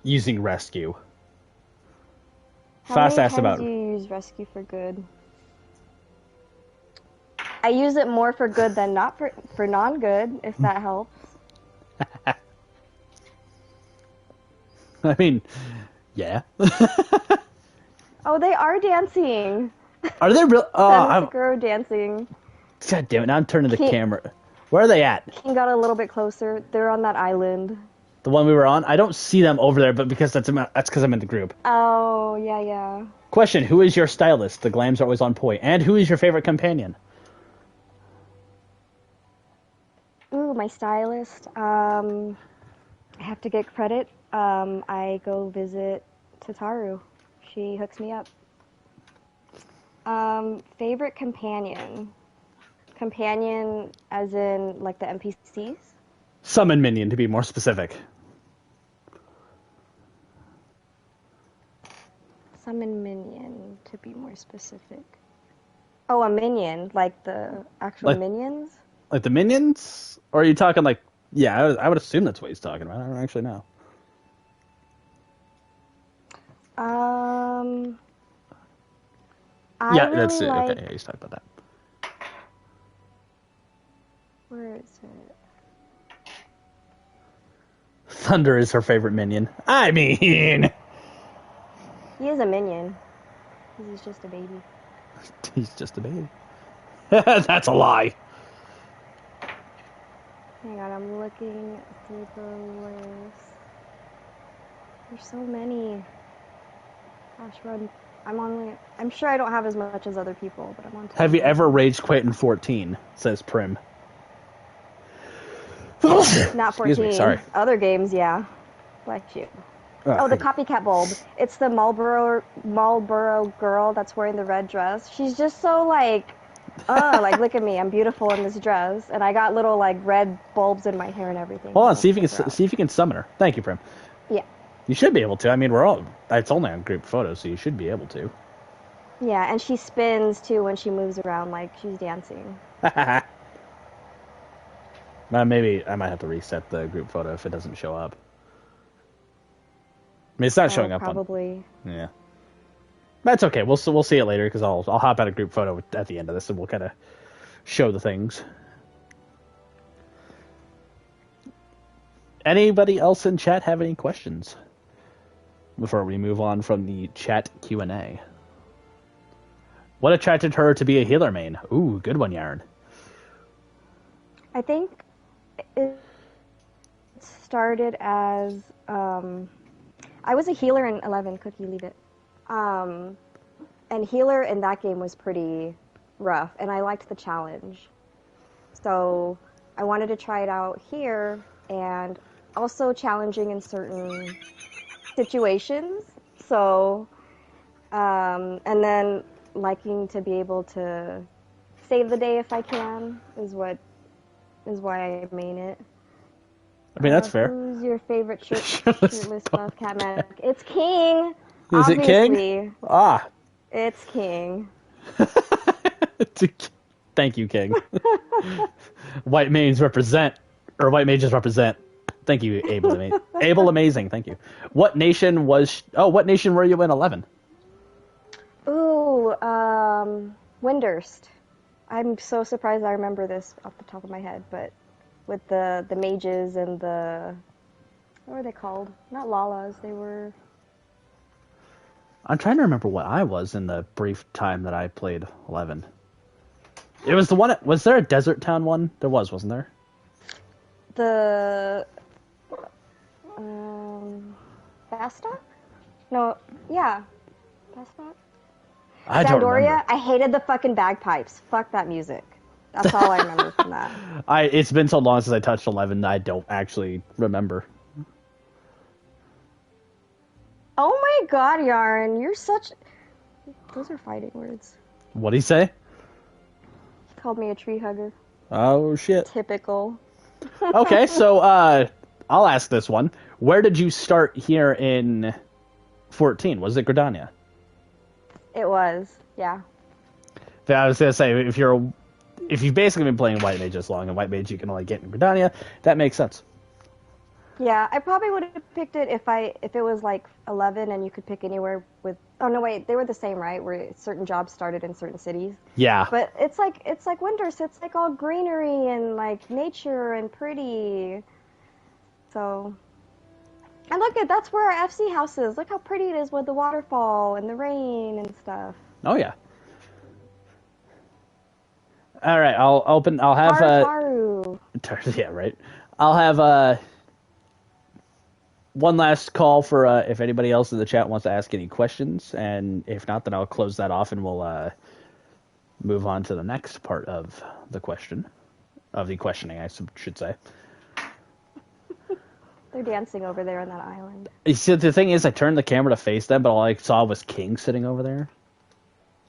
using Rescue. How many times do you use Rescue for good? I use it more for good than not for non-good, if that helps. I mean, yeah. Oh, they are dancing. Are they real? I'm dancing. God damn it! Now I'm turning the camera. Where are they at? King got a little bit closer. They're on that island. The one we were on? I don't see them over there, but because that's because I'm in the group. Oh, yeah. Question, who is your stylist? The glams are always on point. And who is your favorite companion? Ooh, my stylist. I have to get credit. I go visit Tataru. She hooks me up. Favorite companion. Companion as in, like, the NPCs? Summon minion, to be more specific. Summon minion, to be more specific. Oh, a minion, like the actual minions? Like the minions? Or are you talking like... Yeah, I would assume that's what he's talking about. I don't actually know. That's it. Okay, yeah, he's talking about that. Where is it? Thunder is her favorite minion. I mean... He is a minion. He's just a baby. He's just a baby. That's a lie. Hang on, I'm looking through the list. There's so many. Gosh, I'm sure I don't have as much as other people, but I'm on top. Have you ever rage quit in 14? Says Prim. Not 14. Excuse me, sorry. Other games, yeah. Bless you. Oh, the copycat bulb. It's the Marlboro girl that's wearing the red dress. She's just so like look at me, I'm beautiful in this dress, and I got little like red bulbs in my hair and everything. Hold on, see if you can summon her. Thank you, Prim. Yeah. You should be able to. I mean, it's only on group photos, so you should be able to. Yeah, and she spins too when she moves around like she's dancing. Maybe I might have to reset the group photo if it doesn't show up. I mean, it's not showing up probably. Yeah. That's okay. We'll see it later because I'll hop out a group photo at the end of this and we'll kind of show the things. Anybody else in chat have any questions before we move on from the chat Q&A? What attracted her to be a healer main? Ooh, good one, Yarn. I think it started as I was a healer in 11. Cookie, leave it. And healer in that game was pretty rough, and I liked the challenge. So I wanted to try it out here, and also challenging in certain situations. So, and then liking to be able to save the day if I can is why I main it. I mean, that's fair. Who's your favorite shirtless buff cat medic? It's King. Is obviously. it King? Ah. It's King. Thank you, King. White mages represent. Thank you, Able. Able Amazing, thank you. What nation were you in 11? Ooh, Windurst. I'm so surprised I remember this off the top of my head, but with the mages and the... What were they called? Not Lalas, they were... I'm trying to remember what I was in the brief time that I played 11. It was the one... Was there a Desert Town one? There was, wasn't there? The... Bastok? No, yeah. Bastok? I don't remember. I hated the fucking bagpipes. Fuck that music. That's all I remember from that. It's been so long since I touched 11 I don't actually remember. Oh my god, Yarn, you're such... Those are fighting words. What'd he say? He called me a tree hugger. Oh, shit. Typical. Okay, so, I'll ask this one. Where did you start here in 14? Was it Gridania? It was, yeah. I was gonna say, if you've basically been playing White Mage this long, and White Mage you can only get in Gridania, that makes sense. Yeah, I probably would have picked it if it was like 11 and you could pick anywhere with... Oh no, wait, they were the same, right? Where certain jobs started in certain cities. Yeah. But it's like Winters. It's like all greenery and like nature and pretty. So, and look at that's where our FC house is. Look how pretty it is with the waterfall and the rain and stuff. Oh yeah. All right, I'll have Taru. Yeah, right. I'll have one last call for if anybody else in the chat wants to ask any questions, and if not, then I'll close that off and we'll move on to the next part of the questioning, I should say. They're dancing over there on that island. You see, the thing is, I turned the camera to face them, but all I saw was King sitting over there.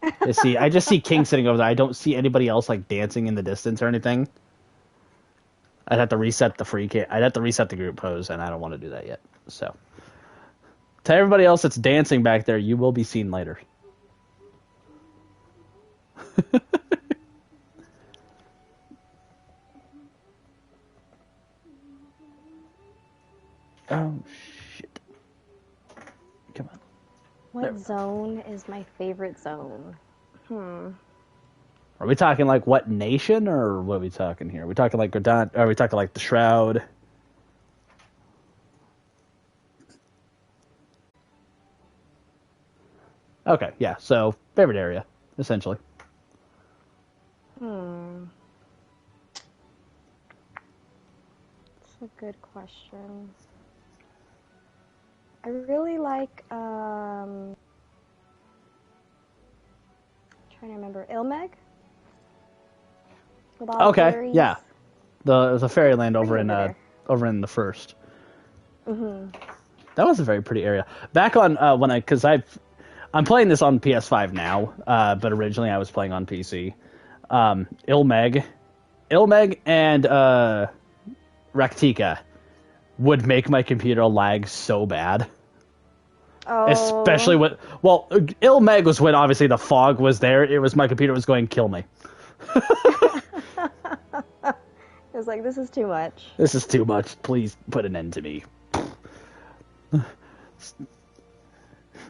I just see King sitting over there. I don't see anybody else like dancing in the distance or anything. I'd have to reset the group pose, and I don't want to do that yet. So, to everybody else that's dancing back there, you will be seen later. Oh, shit. Come on. What zone is my favorite zone? Are we talking like what nation, or what are we talking here? Are we talking like Gridania? Are we talking like the Shroud? Okay, yeah. So favorite area, essentially. That's a good question. I really like trying to remember Ilmeg. Okay, fairies. yeah. The fairyland over in the first. Mm-hmm. That was a very pretty area. Back on I'm playing this on PS5 now, but originally I was playing on PC. Ilmeg and Raktika would make my computer lag so bad. Oh. Especially Ilmeg was when obviously the fog was there. It was my computer was going kill me. It was like, this is too much. This is too much. Please put an end to me.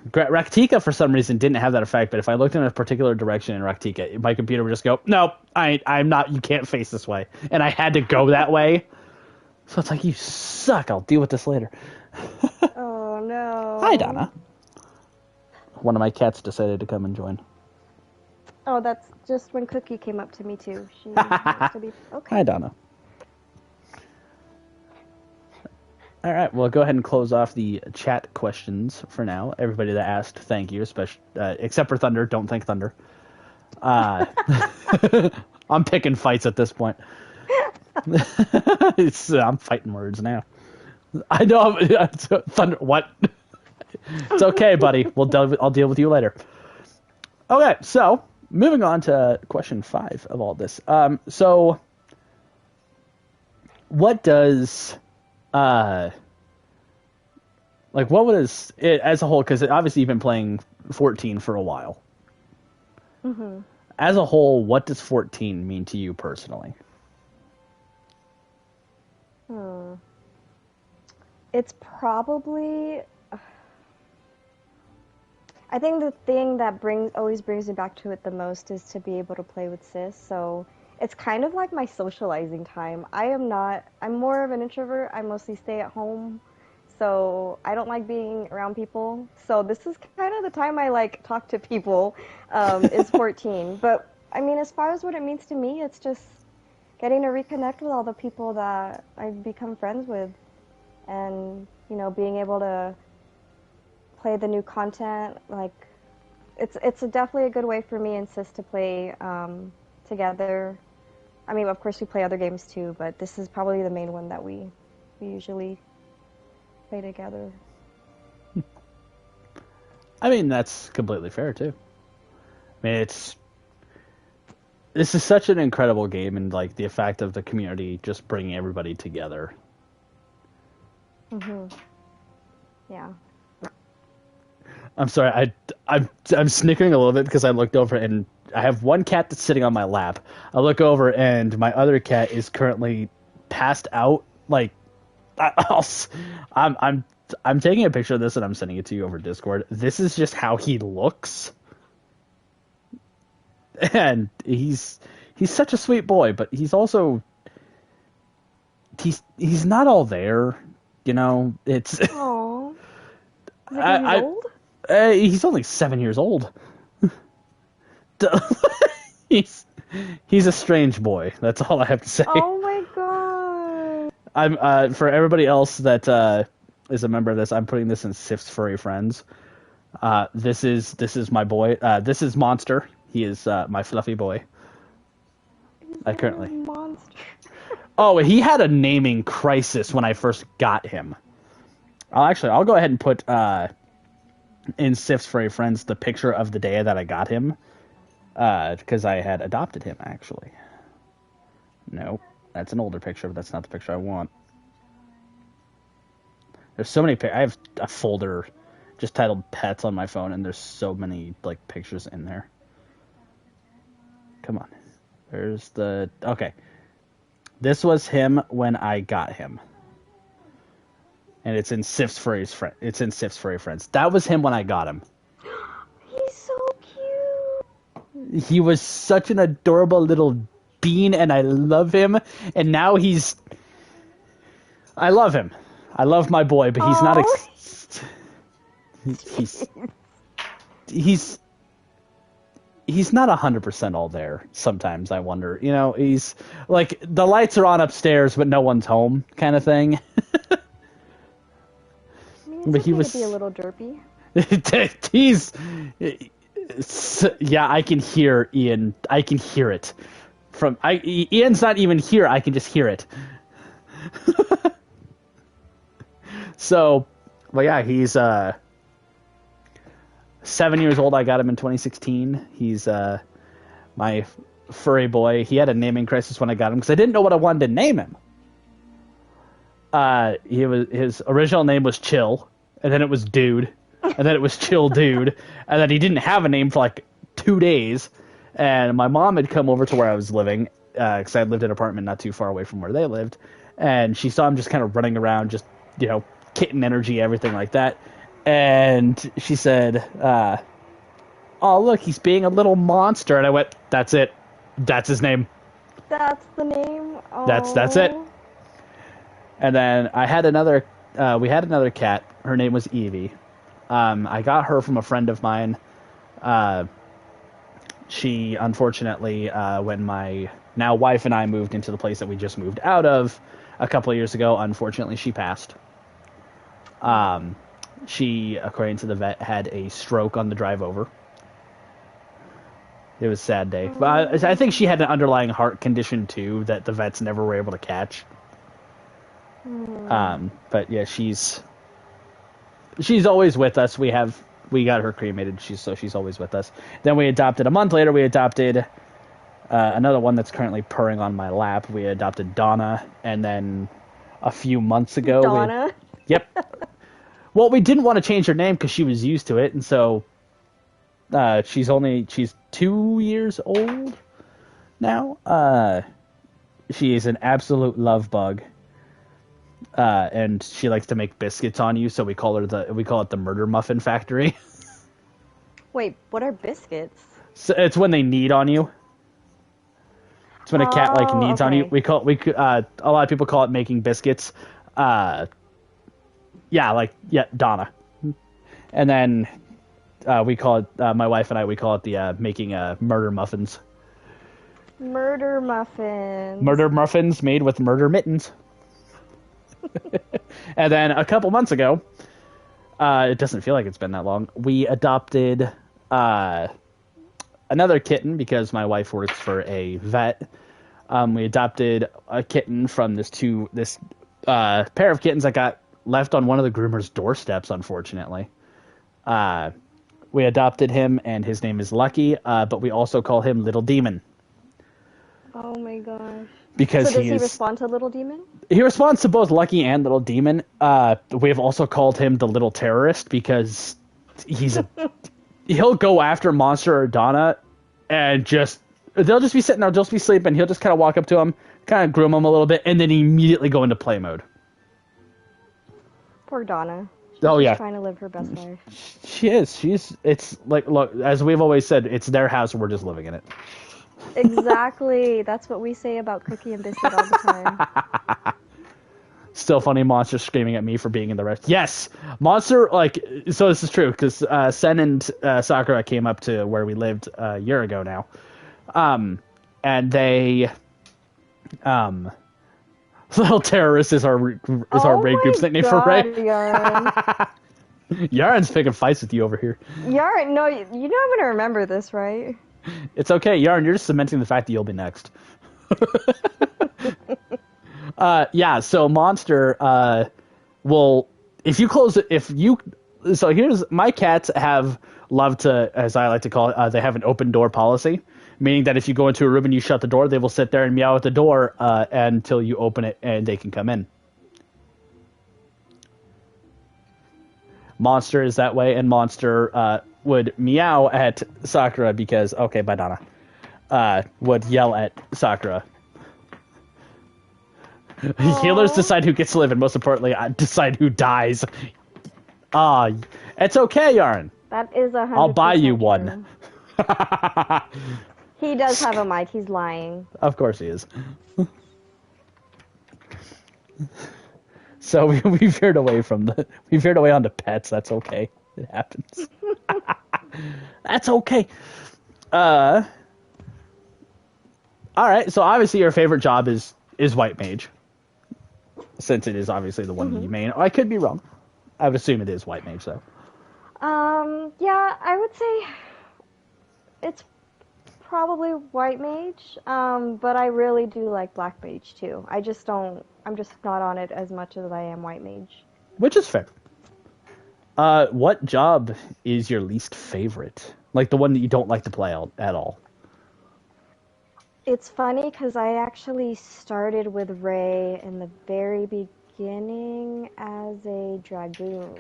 Raktika, for some reason, didn't have that effect, but if I looked in a particular direction in Raktika, my computer would just go, no, I'm not, you can't face this way. And I had to go that way. So it's like, you suck, I'll deal with this later. Oh, no. Hi, Donna. One of my cats decided to come and join. Oh, that's just when Cookie came up to me, too. She wants to be... Okay. Hi, Donna. All right, well, go ahead and close off the chat questions for now. Everybody that asked, thank you, especially except for Thunder. Don't thank Thunder. I'm picking fights at this point. I'm fighting words now. I know. Thunder. What? It's okay, buddy. I'll deal with you later. Okay, so moving on to question 5 of all this. So what does what was it as a whole? Because obviously you've been playing 14 for a while. Mm-hmm. As a whole, what does 14 mean to you personally? It's probably... I think the thing that always brings me back to it the most is to be able to play with sis. So it's kind of like my socializing time. I'm more of an introvert. I mostly stay at home. So I don't like being around people. So this is kind of the time I talk to people, is 14. But I mean, as far as what it means to me, it's just getting to reconnect with all the people that I've become friends with. And, being able to play the new content, it's definitely a good way for me and sis to play together. I mean, of course we play other games too, but this is probably the main one that we usually play together. I mean, that's completely fair too. I mean, this is such an incredible game, and the effect of the community just bringing everybody together. Mm-hmm. Yeah. I'm sorry, I'm snickering a little bit because I looked over and I have one cat that's sitting on my lap. I look over and my other cat is currently passed out. I'm taking a picture of this and I'm sending it to you over Discord. This is just how he looks, and he's such a sweet boy, but he's also he's not all there. It's. Aww. Is he old? He's only 7 years old. he's a strange boy. That's all I have to say. Oh my god! I'm for everybody else that is a member of this. I'm putting this in Sif's furry friends. This is my boy. This is Monster. He is my fluffy boy. I currently. Monster. Oh, he had a naming crisis when I first got him. I'll go ahead and put in Sif's furry friends the picture of the day that I got him, because I had adopted him actually. No, that's an older picture, but that's not the picture I want. There's so many. I have a folder just titled "Pets" on my phone, and there's so many pictures in there. Come on, there's the okay. This was him when I got him, and it's in Sif's furry friend. It's in Sif's furry friends. That was him when I got him. He's so cute. He was such an adorable little bean, and I love him. And now I love him. I love my boy, but he's not. He's not 100% all there. Sometimes I wonder. He's the lights are on upstairs, but no one's home, kind of thing. But he was be a little derpy. Yeah, I can hear Ian. I can hear it Ian's not even here. I can just hear it. So, well, yeah, he's 7 years old. I got him in 2016. He's my furry boy. He had a naming crisis when I got him because I didn't know what I wanted to name him. His original name was Chill, and then it was Dude, and then it was Chill Dude, and then he didn't have a name for 2 days. And my mom had come over to where I was living because I lived in an apartment not too far away from where they lived, and she saw him just kind of running around, just kitten energy, everything like that. And she said, "Oh, look, he's being a little monster." And I went, "That's it. That's his name. That's the name. That's it." Oh. And then I had another. We had another cat. Her name was Evie. I got her from a friend of mine. She unfortunately, when my now wife and I moved into the place that we just moved out of a couple of years ago, unfortunately she passed. She, according to the vet, had a stroke on the drive over. It was a sad day. But I think she had an underlying heart condition too that the vets never were able to catch. But yeah, she's always with us. We got her cremated. She's always with us. Then a month later, we adopted another one that's currently purring on my lap. We adopted Donna, and then a few months ago, Donna? Yep. Well, we didn't want to change her name because she was used to it, and so she's 2 years old now. She is an absolute love bug. And she likes to make biscuits on you, so we call it the Murder Muffin Factory. Wait, what are biscuits? So it's when they knead on you. It's when a cat kneads on you. Okay. A lot of people call it making biscuits. Donna. And then we call it my wife and I call it the making murder muffins. Murder muffins. Murder muffins made with murder mittens. And then a couple months ago, it doesn't feel like it's been that long, we adopted another kitten because my wife works for a vet. We adopted a kitten from this pair of kittens that got left on one of the groomer's doorsteps, unfortunately. We adopted him, and his name is Lucky, but we also call him Little Demon. Oh my gosh. Because so does he respond to Little Demon? He responds to both Lucky and Little Demon. We have also called him the Little Terrorist because he'll go after Monster or Donna and they'll just be sitting there, they'll just be sleeping. He'll just kind of walk up to him, kind of groom him a little bit, and then immediately go into play mode. Poor Donna. She's trying to live her best life. She is. It's like, look, as we've always said, it's their house and we're just living in it. Exactly. That's what we say about Cookie and Biscuit all the time. Still funny, Monster screaming at me for being in the rest. Yes! Monster, so this is true, because Sen and Sakura came up to where we lived a year ago now. And they... Little Terrorist is our raid group's nickname for Ray. Yarn. Yarn's picking fights with you over here. Yarn, no, you know I'm gonna remember this, right? It's okay, Yarn, you're just cementing the fact that you'll be next. So Monster will, so here's, my cats have loved to, as I like to call it, they have an open door policy, meaning that if you go into a room and you shut the door, they will sit there and meow at the door until you open it and they can come in. Monster is that way, and Monster would meow at Sakura because, okay, bye Donna, would yell at Sakura. Healers decide who gets to live, and most importantly, decide who dies. It's okay, Yarn. That is 100%. I'll buy you one. He does have a mic. He's lying. Of course he is. So we veered away onto pets. That's okay. It happens. That's okay. All right. So obviously your favorite job is White Mage, since it is obviously the one you main. I could be wrong. I would assume it is White Mage, though. Yeah, I would say it's probably White Mage, but I really do like Black Mage, too. I'm just not on it as much as I am White Mage. Which is fair. What job is your least favorite? Like, the one that you don't like to play at all? It's funny, because I actually started with Ray in the very beginning as a Dragoon.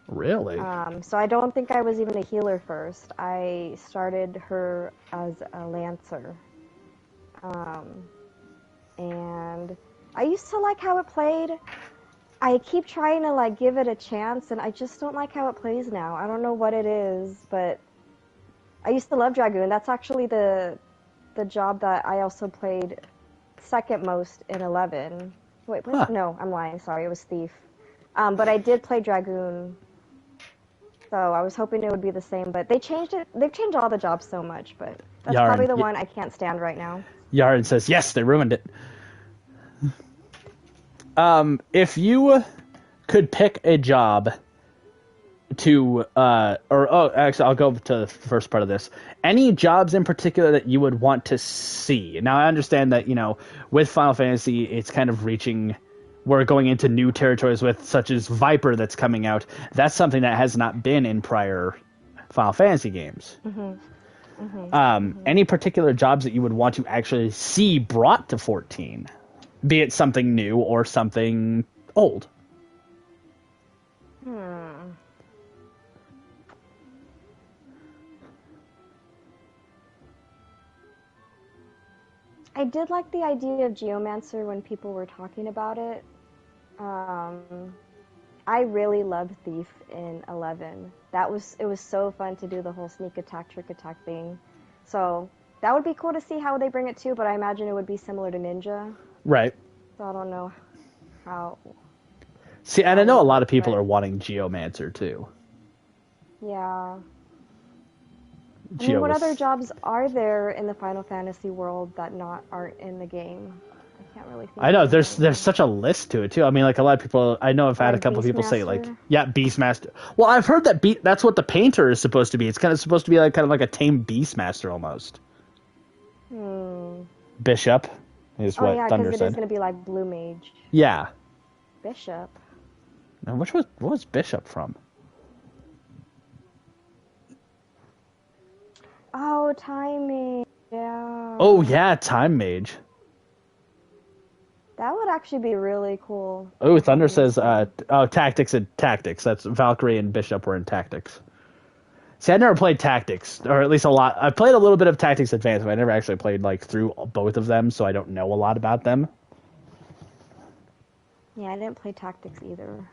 Really? So I don't think I was even a healer first. I started her as a Lancer. And I used to like how it played, I keep trying to like give it a chance, and I just don't like how it plays now. I don't know what it is, but I used to love Dragoon. That's actually the job that I also played second most in 11. Wait, what? Huh. No, I'm lying. Sorry, it was Thief. But I did play Dragoon, so I was hoping it would be the same. But they changed it. They've changed all the jobs so much, but that's probably the one I can't stand right now. Yaren says, yes, they ruined it. If you could pick a job to, actually, I'll go to the first part of this. Any jobs in particular that you would want to see? Now, I understand that, with Final Fantasy, it's kind of we're going into new territories with, such as Viper that's coming out. That's something that has not been in prior Final Fantasy games. Any particular jobs that you would want to actually see brought to 14? Be it something new or something old. I did like the idea of Geomancer when people were talking about it. I really loved Thief in 11. It was so fun to do the whole sneak attack, trick attack thing. So that would be cool to see how they bring it too, but I imagine it would be similar to Ninja. Right. So I don't know how. See, and I know a lot of people are wanting Geomancer too. Yeah. I mean, what other jobs are there in the Final Fantasy world that aren't in the game? I can't really think. I know there's such a list to it too. I mean, like a lot of people. I know I've had a couple of people say like, yeah, Beastmaster. Well, I've heard that that's what the painter is supposed to be. It's kind of supposed to be like kind of like a tame Beastmaster almost. Bishop is what Thunder said. It is going to be like Blue Mage. Yeah. Bishop. Now, what was Bishop from? Oh, Time Mage. Yeah. Oh yeah, Time Mage. That would actually be really cool. Oh, Thunder says, Tactics and Tactics. That's Valkyrie and Bishop were in Tactics. See, I never played Tactics, or at least a lot. I played a little bit of Tactics Advanced, but I never actually played like through both of them, so I don't know a lot about them. Yeah, I didn't play Tactics either.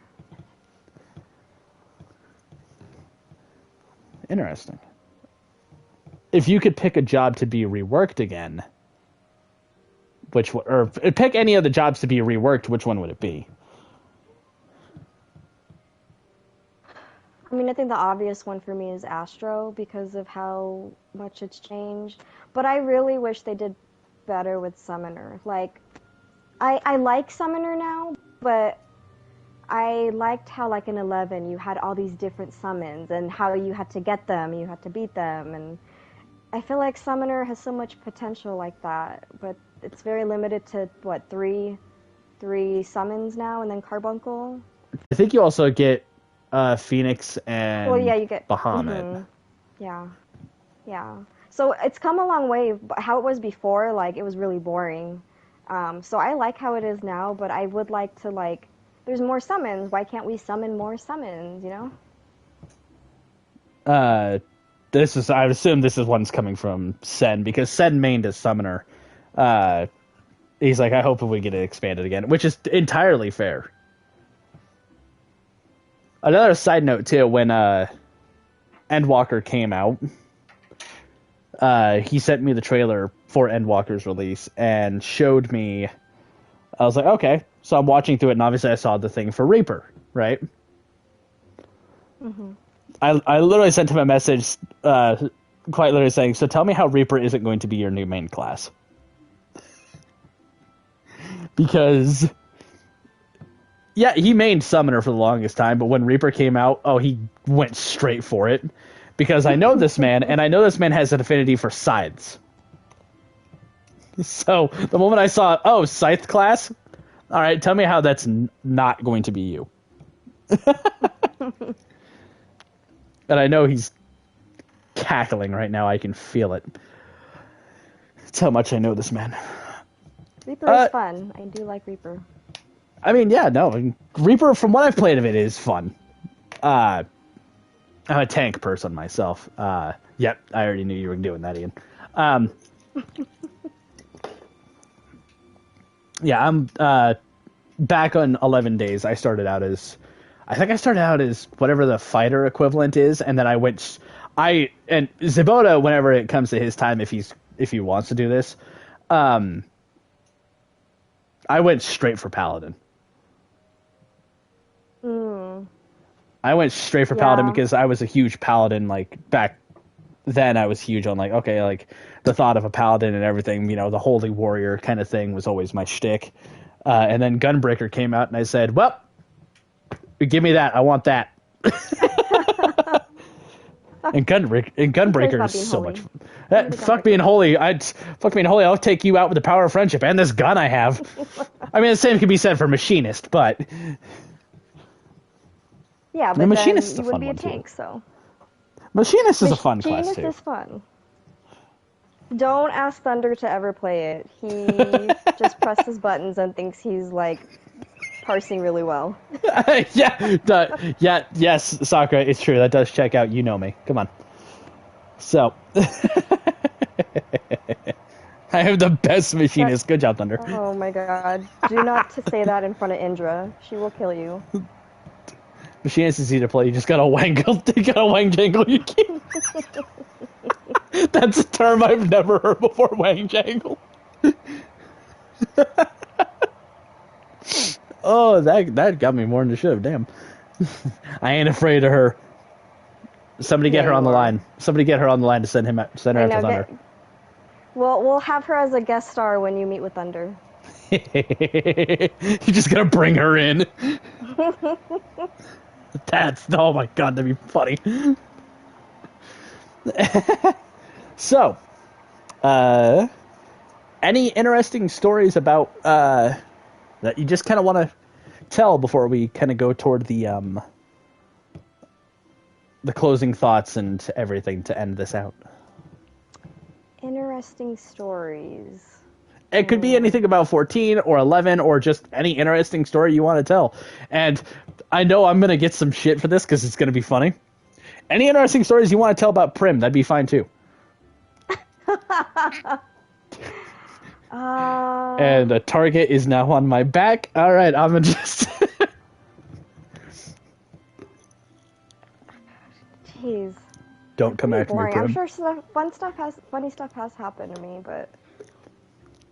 Interesting. If you could pick a job to be reworked again, or pick any of the jobs to be reworked, which one would it be? I mean, I think the obvious one for me is Astro because of how much it's changed. But I really wish they did better with Summoner. Like, I like Summoner now, but I liked how, like, in 11, you had all these different summons and how you had to get them, you had to beat them, and I feel like Summoner has so much potential like that, but it's very limited to, what, three summons now, and then Carbuncle? I think you also get Phoenix and you get Bahamut. Yeah. So it's come a long way. How it was before, like, it was really boring. So I like how it is now, but I would like to, like, there's more summons. Why can't we summon more summons, you know? I assume this is one's coming from Sen, because Sen mained as Summoner. He's like, I hope we get it expanded again, which is entirely fair. Another side note, too, when Endwalker came out, he sent me the trailer for Endwalker's release and showed me. I was like, okay. So I'm watching through it, and obviously I saw the thing for Reaper, right? Mm-hmm. I literally sent him a message, quite literally saying, so tell me how Reaper isn't going to be your new main class. Because, yeah, he mained Summoner for the longest time, but when Reaper came out, he went straight for it. Because I know this man, and I know this man has an affinity for scythes. So, the moment I saw, scythe class? Alright, tell me how that's not going to be you. And I know he's cackling right now. I can feel it. That's how much I know this man. Reaper is fun. I do like Reaper. I mean, yeah, no. Reaper, from what I've played of it, is fun. I'm a tank person myself. Yep, I already knew you were doing that, Ian. Yeah, back on 11 Days, I think I started out as whatever the fighter equivalent is, and then and Zabota, whenever it comes to his time, if he wants to do this, I went straight for Paladin. I went straight for Paladin because I was a huge Paladin, like, back then. I was huge on, like, okay, like, the thought of a Paladin and everything, the Holy Warrior kind of thing was always my shtick. And then Gunbreaker came out, and I said, well, give me that. I want that. and Gunbreaker is so much fun. Fuck being holy. I'll take you out with the power of friendship and this gun I have. I mean, the same can be said for Machinist, but... Yeah, but Machinist then you would be a tank, so... Machinist is a fun class, too. Machinist is fun. Don't ask Thunder to ever play it. He just presses buttons and thinks he's, like, parsing really well. Yes, Sakura, it's true. That does check out. You know me. Come on. So... I have the best Machinist. Good job, Thunder. Oh, my God. Do not to say that in front of Indra. She will kill you. Machinist is easy to play. You just gotta wang jangle. You can't. That's a term I've never heard before. Wang jangle. Oh, that got me more than it should have. Damn. I ain't afraid of her. Somebody get her on the line. Somebody get her on the line to send her out to Thunder. We'll have her as a guest star when you meet with Thunder. You're just gonna bring her in. Oh my God, that'd be funny. So, any interesting stories about that you just kind of want to tell before we kind of go toward the closing thoughts and everything to end this out? Interesting stories. It could be anything about 14 or 11 or just any interesting story you want to tell. And I know I'm going to get some shit for this because it's going to be funny. Any interesting stories you want to tell about Prim, that'd be fine too. And a target is now on my back. All right, I'm going to just... Jeez. Don't come after me, Prim. I'm sure funny stuff has happened to me, but...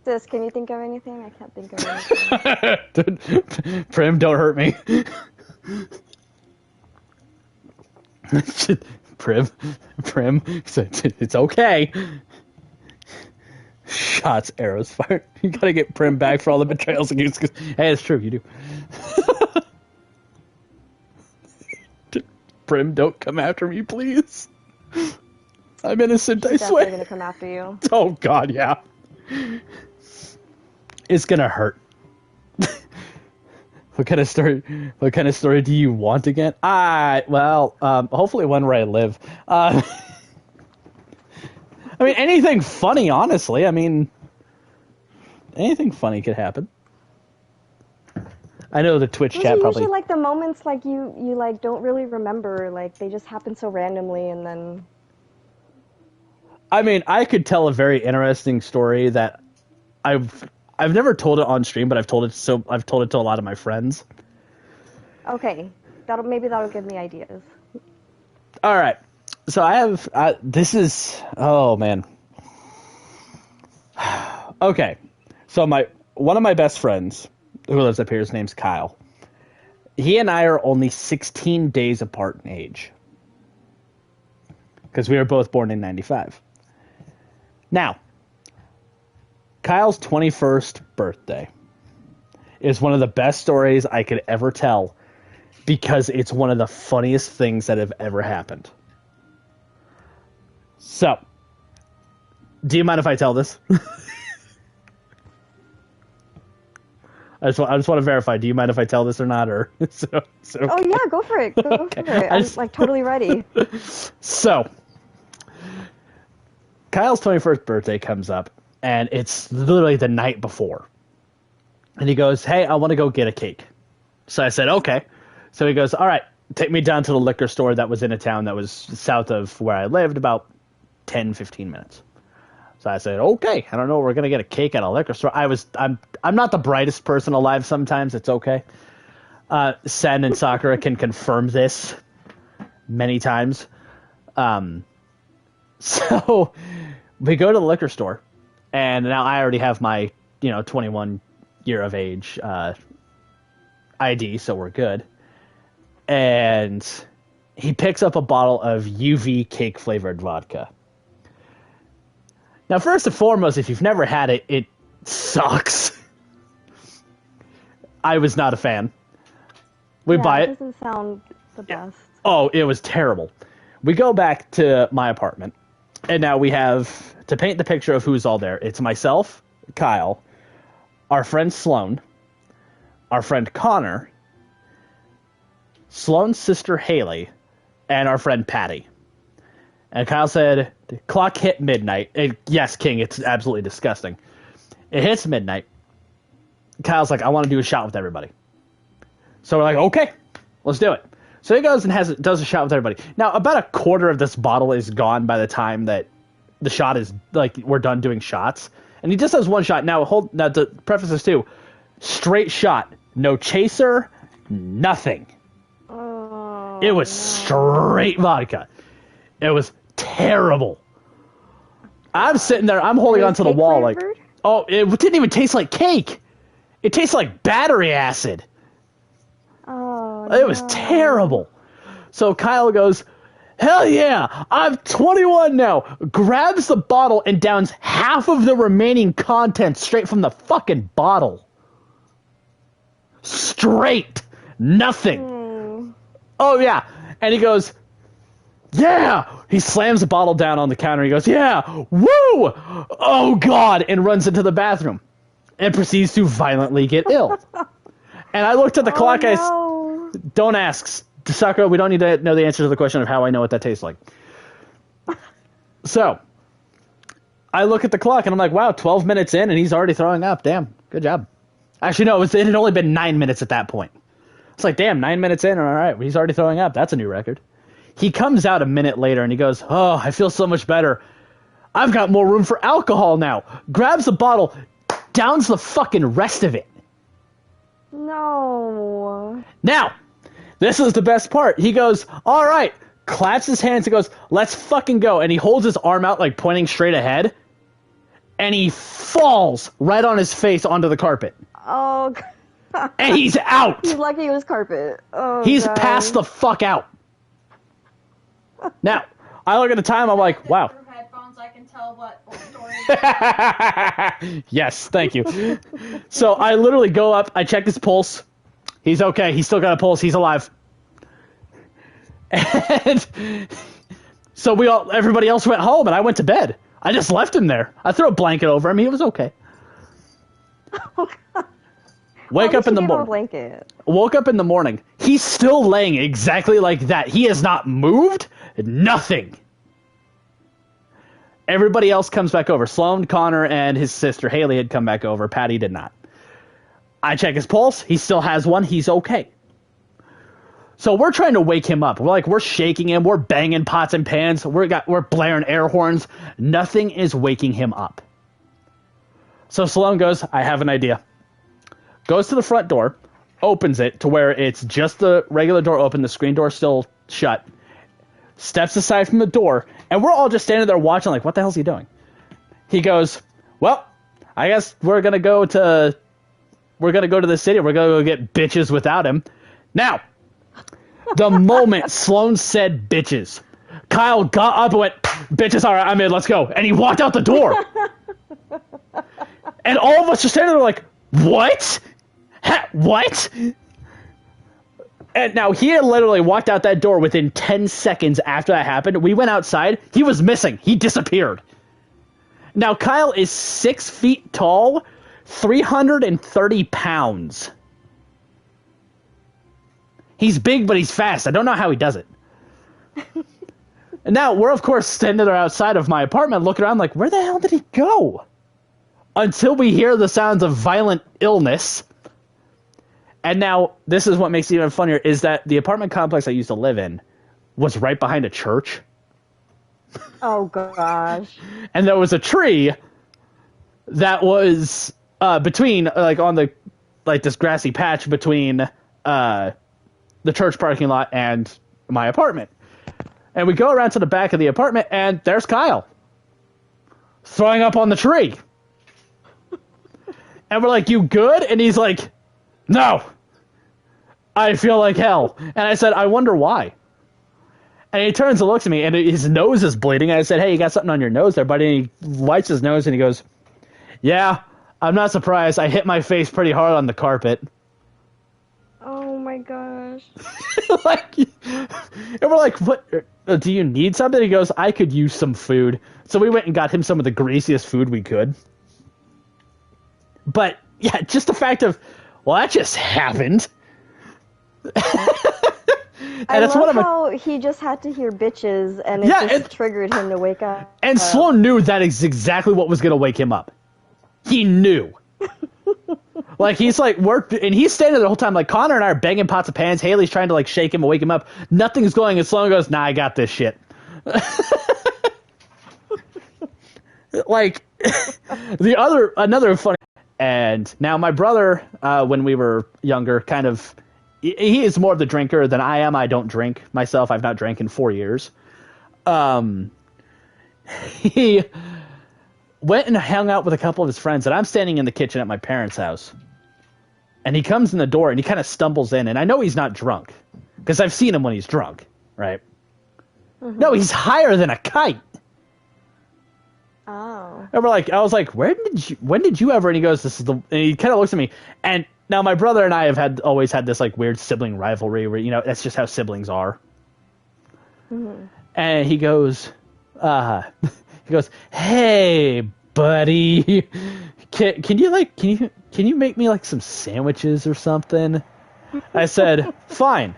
Sis, can you think of anything? I can't think of anything. Prim, don't hurt me. Prim, it's okay. Shots, arrows fired. You gotta get Prim back for all the betrayals against. Hey, it's true, you do. Prim, don't come after me, please. I'm innocent, She's I swear. Definitely gonna come after you. Oh God, yeah. It's gonna hurt. What kind of story do you want again? Hopefully one where I live. I mean, anything funny, honestly. I mean, anything funny could happen. I know the Twitch chat probably... usually like the moments like you like don't really remember, like they just happen so randomly and then... I mean, I could tell a very interesting story that I've never told it on stream, but I've told it to a lot of my friends. Okay. That'll give me ideas. All right. So oh man. Okay. So one of my best friends who lives up here, his name's Kyle. He and I are only 16 days apart in age. Because we were both born in 95. Now, Kyle's 21st birthday is one of the best stories I could ever tell because it's one of the funniest things that have ever happened. So, do you mind if I tell this? I just want to verify. Do you mind if I tell this or not? Or okay. Oh yeah, go for it. Go for it. I'm like totally ready. So, Kyle's 21st birthday comes up, and it's literally the night before. And he goes, "Hey, I want to go get a cake." So I said, "Okay." So he goes, "All right, take me down to the liquor store that was in a town that was south of where I lived, about 10, 15 minutes. So I said, okay, I don't know, we're going to get a cake at a liquor store. I'm not the brightest person alive sometimes. It's okay. Sen and Sakura can confirm this many times. So we go to the liquor store, and now I already have my, 21 year of age ID, so we're good. And he picks up a bottle of UV cake flavored vodka. Now, first and foremost, if you've never had it, it sucks. I was not a fan. We buy it. It doesn't sound the best. Oh, it was terrible. We go back to my apartment, and now we have, to paint the picture of who's all there, it's myself, Kyle, our friend Sloan, our friend Connor, Sloan's sister Haley, and our friend Patty. And Kyle said, the clock hit midnight. And yes, King, it's absolutely disgusting. It hits midnight. Kyle's like, I want to do a shot with everybody. So we're like, okay, let's do it. So he goes and does a shot with everybody. Now, about a quarter of this bottle is gone by the time that the shot is, like, we're done doing shots. And he just does one shot. Now, to preface this too, straight shot. No chaser, nothing. Oh, it was straight vodka. It was terrible. I'm sitting there, I'm holding onto the wall flavored? Like, oh, it didn't even taste like cake. It tastes like battery acid. Oh, it was terrible. So Kyle goes, hell yeah, I'm 21 now. Grabs the bottle and downs half of the remaining contents straight from the fucking bottle. Straight. Nothing. Oh, yeah. And he goes, yeah. He slams the bottle down on the counter. He goes, yeah. Woo. Oh, God. And runs into the bathroom and proceeds to violently get ill. And I looked at the clock. No. Don't ask. Sakura, we don't need to know the answer to the question of how I know what that tastes like. So, I look at the clock and I'm like, wow, 12 minutes in and he's already throwing up. Damn, good job. Actually, no, it had only been 9 minutes at that point. It's like, damn, 9 minutes in, all right, he's already throwing up. That's a new record. He comes out a minute later and he goes, oh, I feel so much better. I've got more room for alcohol now. Grabs the bottle, downs the fucking rest of it. No. Now, this is the best part. He goes, all right, claps his hands and goes, let's fucking go. And he holds his arm out, like pointing straight ahead. And he falls right on his face onto the carpet. Oh, God. And he's out. He's lucky it was carpet. Oh, he's God. passed the fuck out. Now, I look at the time, I'm like, wow. Headphones, I can tell what story. Yes, thank you. So I literally go up, I check his pulse. He's okay. He's still got a pulse. He's alive. And so everybody else went home, and I went to bed. I just left him there. I threw a blanket over him. He was okay. Oh, God. Wake up in the morning. Blanket. Woke up in the morning. He's still laying exactly like that. He has not moved. Nothing. Everybody else comes back over. Sloan, Connor, and his sister Haley had come back over. Patty did not. I check his pulse. He still has one. He's okay. So we're trying to wake him up. We're shaking him. We're banging pots and pans. We're blaring air horns. Nothing is waking him up. So Sloan goes, I have an idea. Goes to the front door, opens it to where it's just the regular door open, the screen door still shut, steps aside from the door, and we're all just standing there watching like, what the hell's he doing? He goes, well, I guess we're going to go to the city. We're going to go get bitches without him. Now, the moment Sloan said bitches, Kyle got up and went, bitches, all right, I'm in, let's go. And he walked out the door. And all of us are standing there like, what? What? And now he had literally walked out that door within 10 seconds after that happened. We went outside. He was missing. He disappeared. Now Kyle is 6 feet tall, 330 pounds. He's big, but he's fast. I don't know how he does it. And now we're, of course, standing there outside of my apartment looking around like, where the hell did he go? Until we hear the sounds of violent illness. And now, this is what makes it even funnier, is that the apartment complex I used to live in was right behind a church. Oh gosh. And there was a tree that was between, like, on the, like, this grassy patch between the church parking lot and my apartment. And we go around to the back of the apartment, and there's Kyle throwing up on the tree. And we're like, you good? And he's like, no, I feel like hell. And I said, I wonder why. And he turns and looks at me, and his nose is bleeding. And I said, hey, you got something on your nose there, buddy? And he wipes his nose, and he goes, yeah, I'm not surprised. I hit my face pretty hard on the carpet. Oh my gosh. Like, and we're like, what? Do you need something? He goes, I could use some food. So we went and got him some of the greasiest food we could. But, yeah, just the fact of, well, that just happened. I love how he just had to hear bitches, and it triggered him to wake up. And Sloan knew that is exactly what was going to wake him up. He knew. Like, he's like, and he's standing there the whole time, like, Connor and I are banging pots of pans. Haley's trying to, like, shake him and wake him up. Nothing's going, and Sloan goes, nah, I got this shit. Like, another funny, and now my brother, when we were younger, kind of, he is more of the drinker than I am. I don't drink myself. I've not drank in 4 years. He went and hung out with a couple of his friends, and I'm standing in the kitchen at my parents' house. And he comes in the door, and he kind of stumbles in, and I know he's not drunk, because I've seen him when he's drunk, right? Mm-hmm. No, he's higher than a kite. Oh. And I was like, when did you ever? And he goes, and he kind of looks at me, and now my brother and I have always had this, like, weird sibling rivalry where, you know, that's just how siblings are. Mm-hmm. And he goes, hey, buddy, can you make me, like, some sandwiches or something? I said, fine,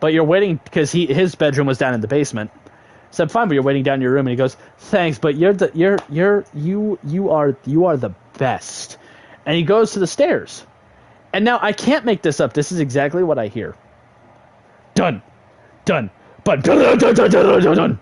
but you're waiting, because his bedroom was down in the basement. I said, fine, but you're waiting down in your room. And he goes, thanks, but you are the best. And he goes to the stairs. And now I can't make this up. This is exactly what I hear. Done, but done.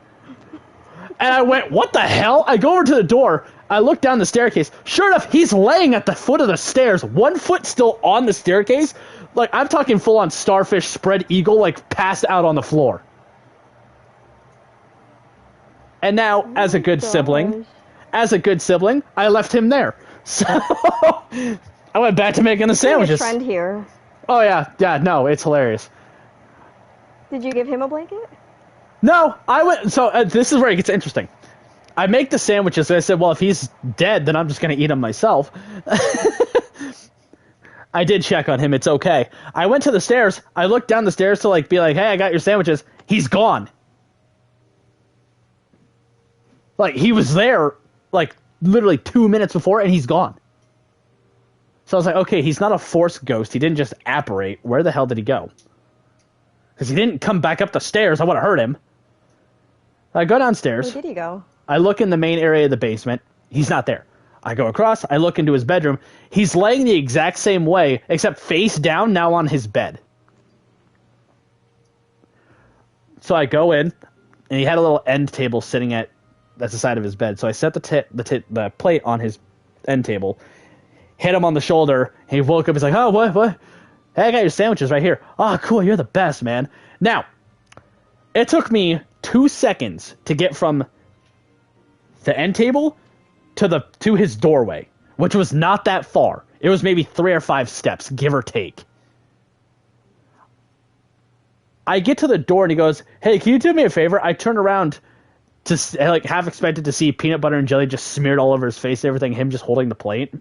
And I went, what the hell? I go over to the door. I look down the staircase. Sure enough, he's laying at the foot of the stairs. 1 foot still on the staircase. Like, I'm talking full-on starfish, spread eagle, like, passed out on the floor. And now, as a good sibling, I left him there. So, I went back to making the sandwiches. Friend here. Oh, yeah, no, it's hilarious. Did you give him a blanket? No, this is where it gets interesting. I make the sandwiches, and I said, well, if he's dead, then I'm just going to eat them myself. I did check on him, it's okay. I went to the stairs, I looked down the stairs to, like, be like, hey, I got your sandwiches. He's gone. Like, he was there, like, literally 2 minutes before, and he's gone. So I was like, okay, he's not a force ghost. He didn't just apparate. Where the hell did he go? Because he didn't come back up the stairs. I would have heard him. I go downstairs. Where did he go? I look in the main area of the basement. He's not there. I go across. I look into his bedroom. He's laying the exact same way, except face down, now on his bed. So I go in, and he had a little end table sitting at the side of his bed. So I set the plate on his end table, hit him on the shoulder, and he woke up. He's like, oh, what? Hey, I got your sandwiches right here. Oh, cool, you're the best, man. Now, it took me 2 seconds to get from the end table to his doorway, which was not that far. It was maybe 3 or 5 steps, give or take. I get to the door, and he goes, hey, can you do me a favor? I turn around to, like, half expected to see peanut butter and jelly just smeared all over his face and everything, him just holding the plate.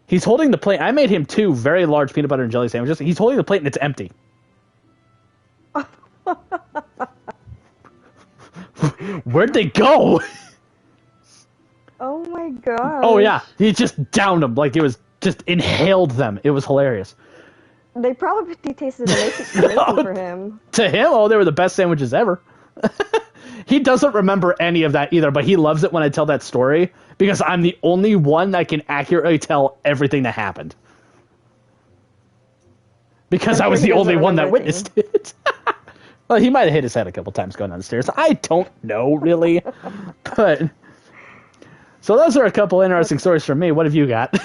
He's holding the plate. I made him 2 very large peanut butter and jelly sandwiches. He's holding the plate, and it's empty. Where'd they go? Oh my god. Oh yeah, he just downed them. Like, it was just inhaled them. It was hilarious. They probably tasted amazing for him. To him, oh, they were the best sandwiches ever. He doesn't remember any of that either, but he loves it when I tell that story because I'm the only one that can accurately tell everything that happened. Because I was the only one that witnessed it. Well, he might have hit his head a couple times going down the stairs. I don't know, really. But so those are a couple interesting stories from me. What have you got?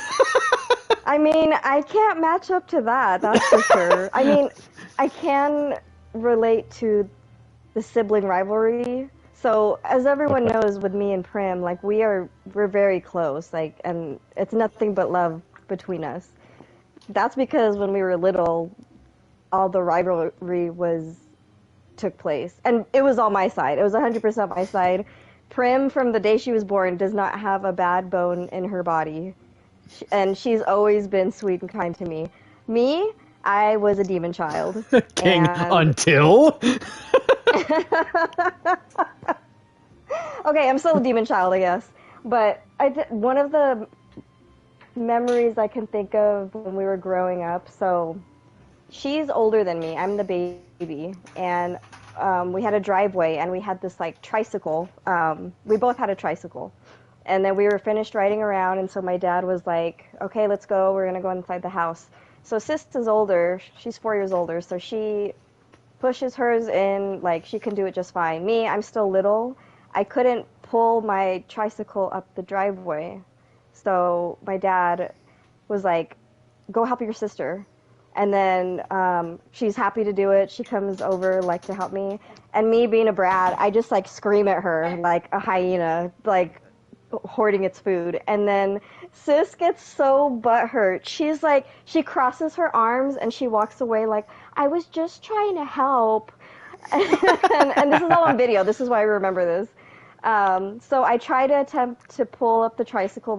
I mean, I can't match up to that, that's for sure. I mean, I can relate to the sibling rivalry. So, as everyone knows with me and Prim, like, we're very close, like, and it's nothing but love between us. That's because when we were little, all the rivalry took place. And it was all my side. It was 100% my side. Prim, from the day she was born, does not have a bad bone in her body. And she's always been sweet and kind to me. Me, I was a demon child. King and... until? Okay, I'm still a demon child, I guess. But one of the memories I can think of when we were growing up, so she's older than me. I'm the baby. And we had a driveway, and we had this, like, tricycle. We both had a tricycle. And then we were finished riding around, and so my dad was like, okay, let's go. We're going to go inside the house. So Sis is older. She's 4 years older, so she pushes hers in, like, she can do it just fine. Me, I'm still little. I couldn't pull my tricycle up the driveway. So my dad was like, go help your sister. And then she's happy to do it. She comes over, like, to help me. And me being a brat, I just, like, scream at her like a hyena, like, hoarding its food. And then Sis gets so butthurt. She's like, she crosses her arms and she walks away like, I was just trying to help. And this is all on video. This is why I remember this. So I try to attempt to pull up the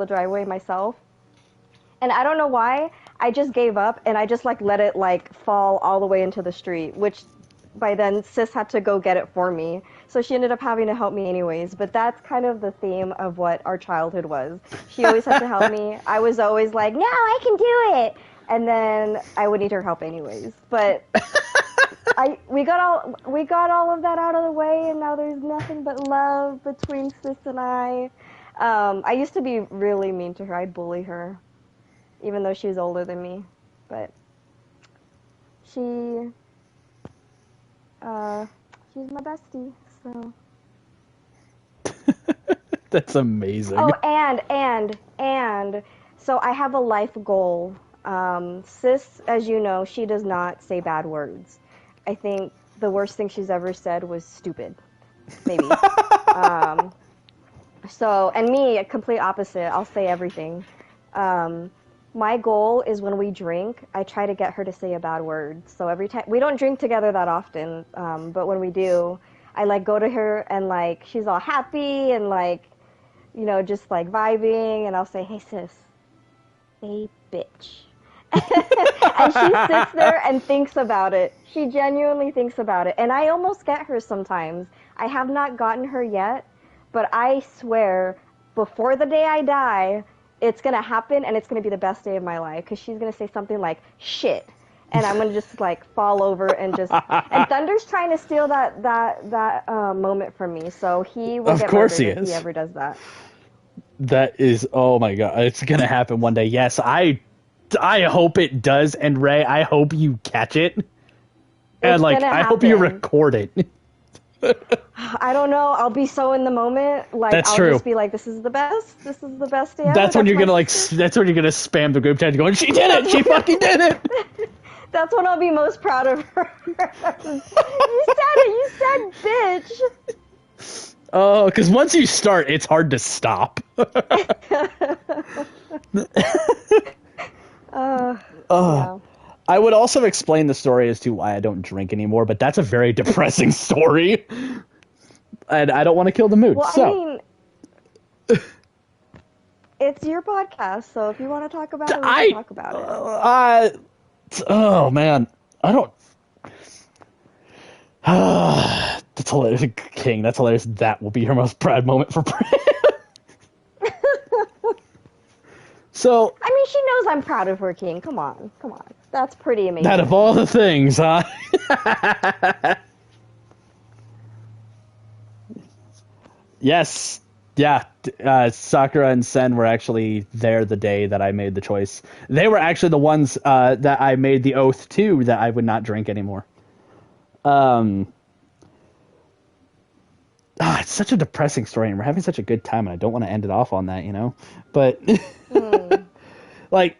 driveway myself. And I don't know why, I just gave up and I just, like, let it, like, fall all the way into the street, which by then Sis had to go get it for me. So she ended up having to help me anyways. But that's kind of the theme of what our childhood was. She always had to help me. I was always like, no, I can do it. And then I would need her help anyways. But we got all of that out of the way, and now there's nothing but love between Sis and I. I used to be really mean to her. I'd bully her, even though she was older than me. But she's my bestie, so. That's amazing. Oh, and so I have a life goal. Sis, as you know, she does not say bad words. I think the worst thing she's ever said was stupid, maybe. And me, a complete opposite. I'll say everything. My goal is when we drink, I try to get her to say a bad word. So every time, we don't drink together that often, but when we do, I, like, go to her and, like, she's all happy and, like, you know, just, like, vibing, and I'll say, hey, sis, say bitch. And she sits there and thinks about it. She genuinely thinks about it. And I almost get her sometimes. I have not gotten her yet, but I swear, before the day I die, it's going to happen, and it's going to be the best day of my life, because she's going to say something like, shit. And I'm going to just, like, fall over and just... And Thunder's trying to steal that moment from me, so he will get murdered if he ever does that. That is... Oh, my God. It's going to happen one day. Yes, I hope it does, and Ray, I hope you catch it. And, like, I hope you record it. I don't know. I'll be so in the moment. Like, That's I'll true. just be like, this is the best. This is the best day ever. That's when you're going to, like... That's when you're going to spam the group chat going, she did it! She fucking did it! That's when I'll be most proud of her. You said it! You said bitch! Oh, because once you start, it's hard to stop. Yeah. I would also explain the story as to why I don't drink anymore, but that's a very depressing story. And I don't want to kill the mood. Well, so. I mean, it's your podcast, so if you want to talk about it, we can talk about it. Oh, man. I don't... That's hilarious. King, that's hilarious. That will be your most proud moment for So... I mean, she knows I'm proud of her, King. Come on. That's pretty amazing. Out of all the things, huh? Yes. Yeah. Sakura and Sen were actually there the day that I made the choice. They were actually the ones that I made the oath to that I would not drink anymore. it's such a depressing story, and we're having such a good time, and I don't want to end it off on that, you know? But, like,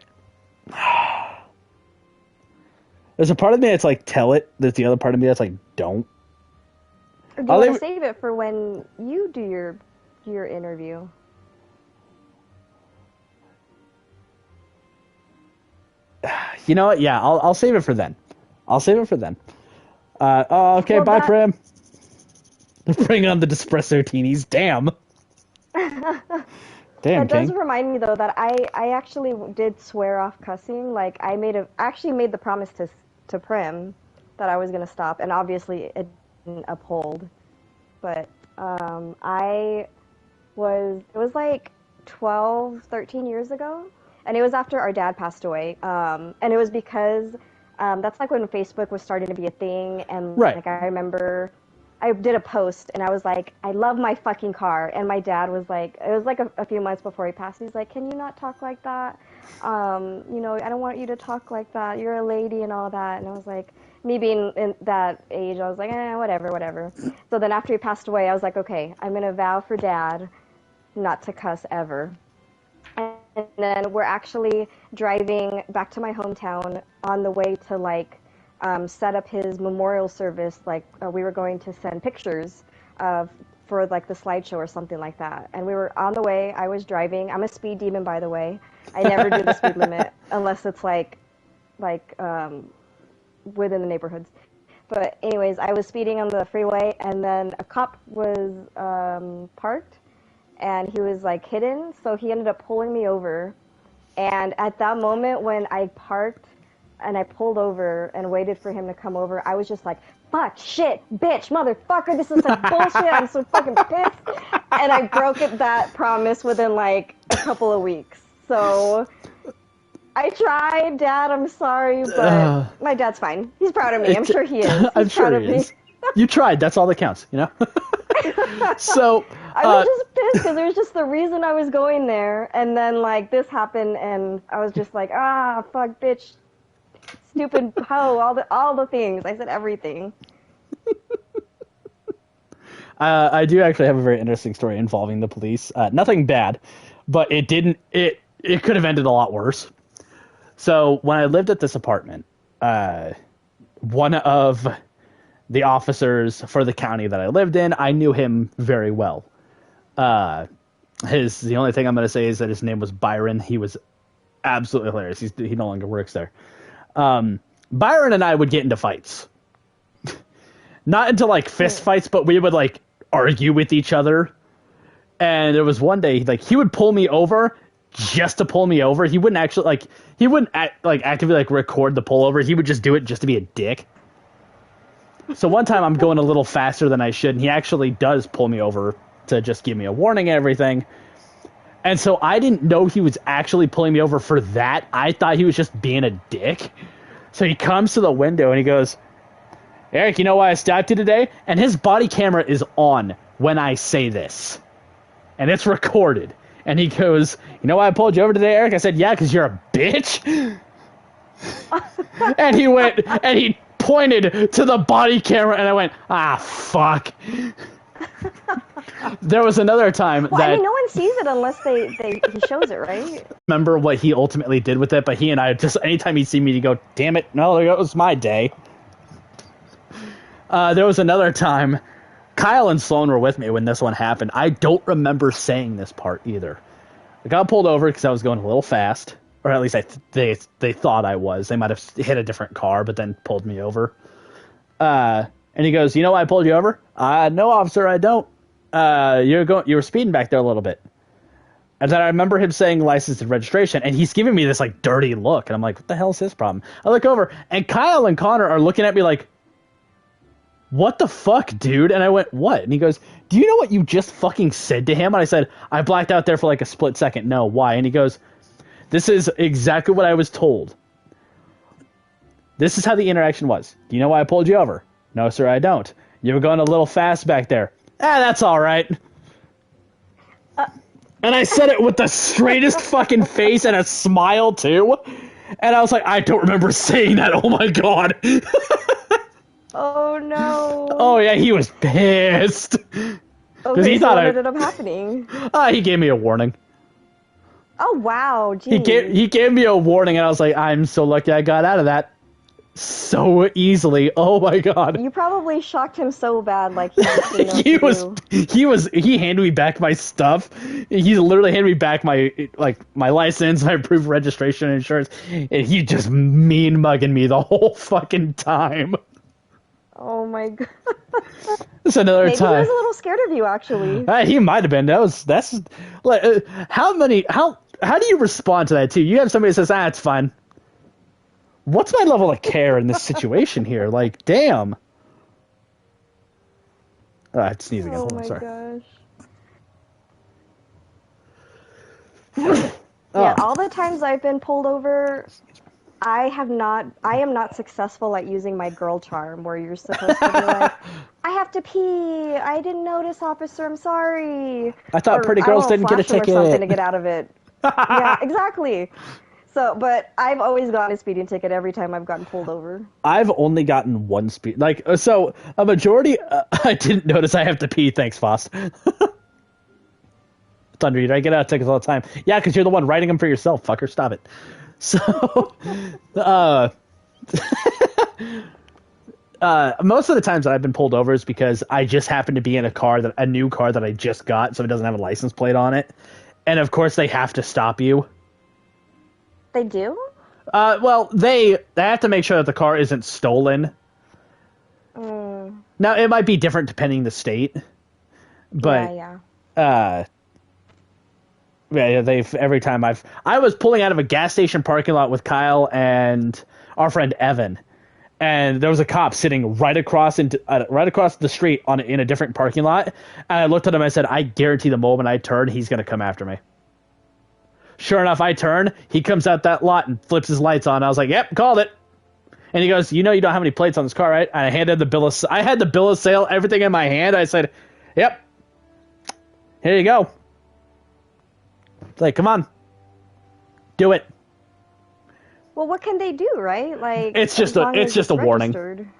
there's a part of me that's like, tell it. There's the other part of me that's like, don't. Or do you want to save it for when you do your interview? You know what? Yeah, I'll save it for then. Okay, well, bye, Prim. Bring on the Despresso Teenies. Damn. Damn, That does remind me, though, that I actually did swear off cussing. Like, I actually made the promise to Prim that I was going to stop, and obviously it didn't uphold. But it was like 12, 13 years ago, and it was after our dad passed away. And it was because that's like when Facebook was starting to be a thing, and like I remember I did a post, and I was like, I love my fucking car. And my dad was like, it was like a few months before he passed, he's like, can you not talk like that? You know, I don't want you to talk like that. You're a lady and all that. And I was like, me being in that age, I was like, whatever. So then after he passed away, I was like, okay, I'm going to vow for Dad not to cuss ever. And then we're actually driving back to my hometown on the way to, like, set up his memorial service. Like, we were going to send pictures for, like, the slideshow or something like that. And we were on the way. I was driving. I'm a speed demon, by the way. I never do the speed limit unless it's, like within the neighborhoods. But anyways, I was speeding on the freeway, and then a cop was parked, and he was like hidden, so he ended up pulling me over. And at that moment when I parked and I pulled over and waited for him to come over, I was just like, fuck, shit, bitch, motherfucker, this is some bullshit, I'm so fucking pissed. And I broke that promise within like a couple of weeks. So I tried, Dad, I'm sorry, but my dad's fine. He's proud of me. I'm sure he is. I'm sure he is. You tried. That's all that counts, you know? So I was just pissed because it was just the reason I was going there, and then, like, this happened, and I was just like, fuck, bitch, stupid hoe, all the things. I said everything. I do actually have a very interesting story involving the police. Nothing bad, but it could have ended a lot worse. So when I lived at this apartment, one of the officers for the county that I lived in, I knew him very well. The only thing I'm going to say is that his name was Byron. He was absolutely hilarious. He no longer works there. Byron and I would get into fights. Not into, like, fist fights, but we would, like, argue with each other. And there was one day, like, he would pull me over just to pull me over. He wouldn't actually, like, actively, like, record the pullover. He would just do it just to be a dick. So one time I'm going a little faster than I should, and he actually does pull me over to just give me a warning and everything. And so I didn't know he was actually pulling me over for that. I thought he was just being a dick. So he comes to the window and he goes, Eric, you know why I stopped you today? And his body camera is on when I say this. And it's recorded. And he goes, you know why I pulled you over today, Eric? I said, yeah, because you're a bitch. And he went, and he pointed to the body camera, and I went, fuck. There was another time that... I mean, no one sees it unless he shows it, right? Remember what he ultimately did with it, but he and I just, anytime he'd see me, he'd go, damn it, no, it was my day. There was another time, Kyle and Sloan were with me when this one happened. I don't remember saying this part either. I got pulled over because I was going a little fast, or at least they thought I was. They might have hit a different car, but then pulled me over. And he goes, you know why I pulled you over? No, officer, I don't. You were speeding back there a little bit. And then I remember him saying license and registration, and he's giving me this, like, dirty look, and I'm like, what the hell is his problem? I look over, and Kyle and Connor are looking at me like, what the fuck, dude? And I went, what? And he goes, do you know what you just fucking said to him? And I said, I blacked out there for like a split second. No, why? And he goes, this is exactly what I was told. This is how the interaction was. Do you know why I pulled you over? No, sir, I don't. You were going a little fast back there. That's all right. And I said it with the straightest fucking face and a smile, too. And I was like, I don't remember saying that. Oh, my God. Oh, no. Oh, yeah, he was pissed. Because Okay, he so thought what ended up happening? he gave me a warning. Oh, wow, He geez. gave me a warning, and I was like, I'm so lucky I got out of that so easily. Oh my god. You probably shocked him so bad, like, he just didn't know what to do. He handed me back my stuff. He literally handed me back my license, my proof of registration and insurance, and he just mean mugging me the whole fucking time. Oh my god. It's another Maybe he time. was a little scared of you, actually. He might have been. That's like how do you respond to that too? You have somebody that says, it's fine. What's my level of care in this situation here? Like, damn. I had to sneeze again. Oh Hold on, my sorry. gosh. Oh. Yeah, all the times I've been pulled over, I am not successful at using my girl charm where you're supposed to be like, I have to pee. I didn't notice, officer. I'm sorry. I thought Or, pretty I girls don't know, didn't get a flash 'em ticket. or something to get out of it. Yeah, exactly. So, but I've always gotten a speeding ticket every time I've gotten pulled over. I've only gotten one speed. So a majority, I didn't notice I have to pee. Thanks, Foss. Thunder Eater, I get out of tickets all the time. Yeah, because you're the one writing them for yourself, fucker. Stop it. So, most of the times that I've been pulled over is because I just happen to be in a new car that I just got, so it doesn't have a license plate on it. And of course, they have to stop you. They do? Well, they have to make sure that the car isn't stolen. Now, it might be different depending the state, but Yeah. they've every time I was pulling out of a gas station parking lot with Kyle and our friend Evan, and there was a cop sitting right across the street in a different parking lot, and I looked at him and I said, I guarantee the moment I turn, he's gonna come after me. Sure enough, I turn, he comes out that lot and flips his lights on. I was like, yep, called it. And he goes, you don't have any plates on this car, right? And I had the bill of sale, everything in my hand. I said, yep, here you go. It's like, come on, do it. Well, what can they do, right? Like, It's just a warning.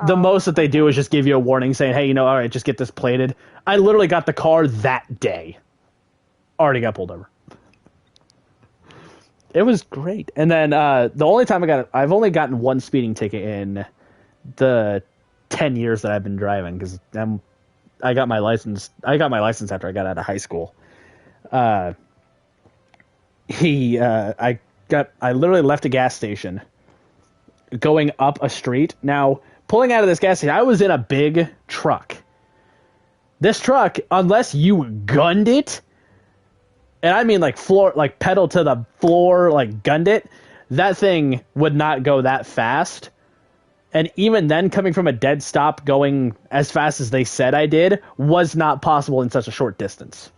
The most that they do is just give you a warning saying, hey, all right, just get this plated. I literally got the car that day. Already got pulled over. It was great. And then the only time I've only gotten one speeding ticket in the 10 years that I've been driving, because I got my license after I got out of high school. I literally left a gas station going up a street. Now, pulling out of this gas station, I was in a big truck. This truck, unless you gunned it, and I mean like pedal to the floor, like gunned it, that thing would not go that fast. And even then, coming from a dead stop going as fast as they said I did was not possible in such a short distance.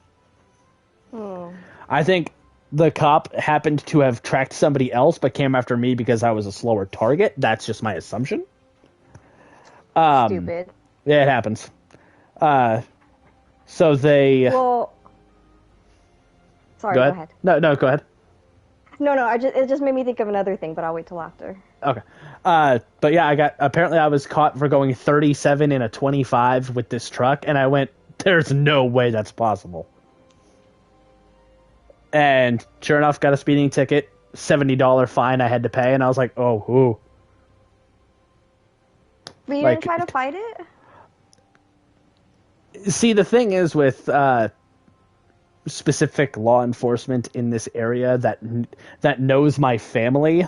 I think the cop happened to have tracked somebody else, but came after me because I was a slower target. That's just my assumption. Stupid. Yeah, it happens. So they... Well... Sorry, go ahead. No, go ahead. No, it just made me think of another thing, but I'll wait till after. Okay. But yeah, apparently I was caught for going 37 in a 25 with this truck, and I went, there's no way that's possible. And sure enough, got a speeding ticket, $70 fine I had to pay, and I was like, oh, ooh. But you didn't try to fight it? See, the thing is with specific law enforcement in this area that knows my family,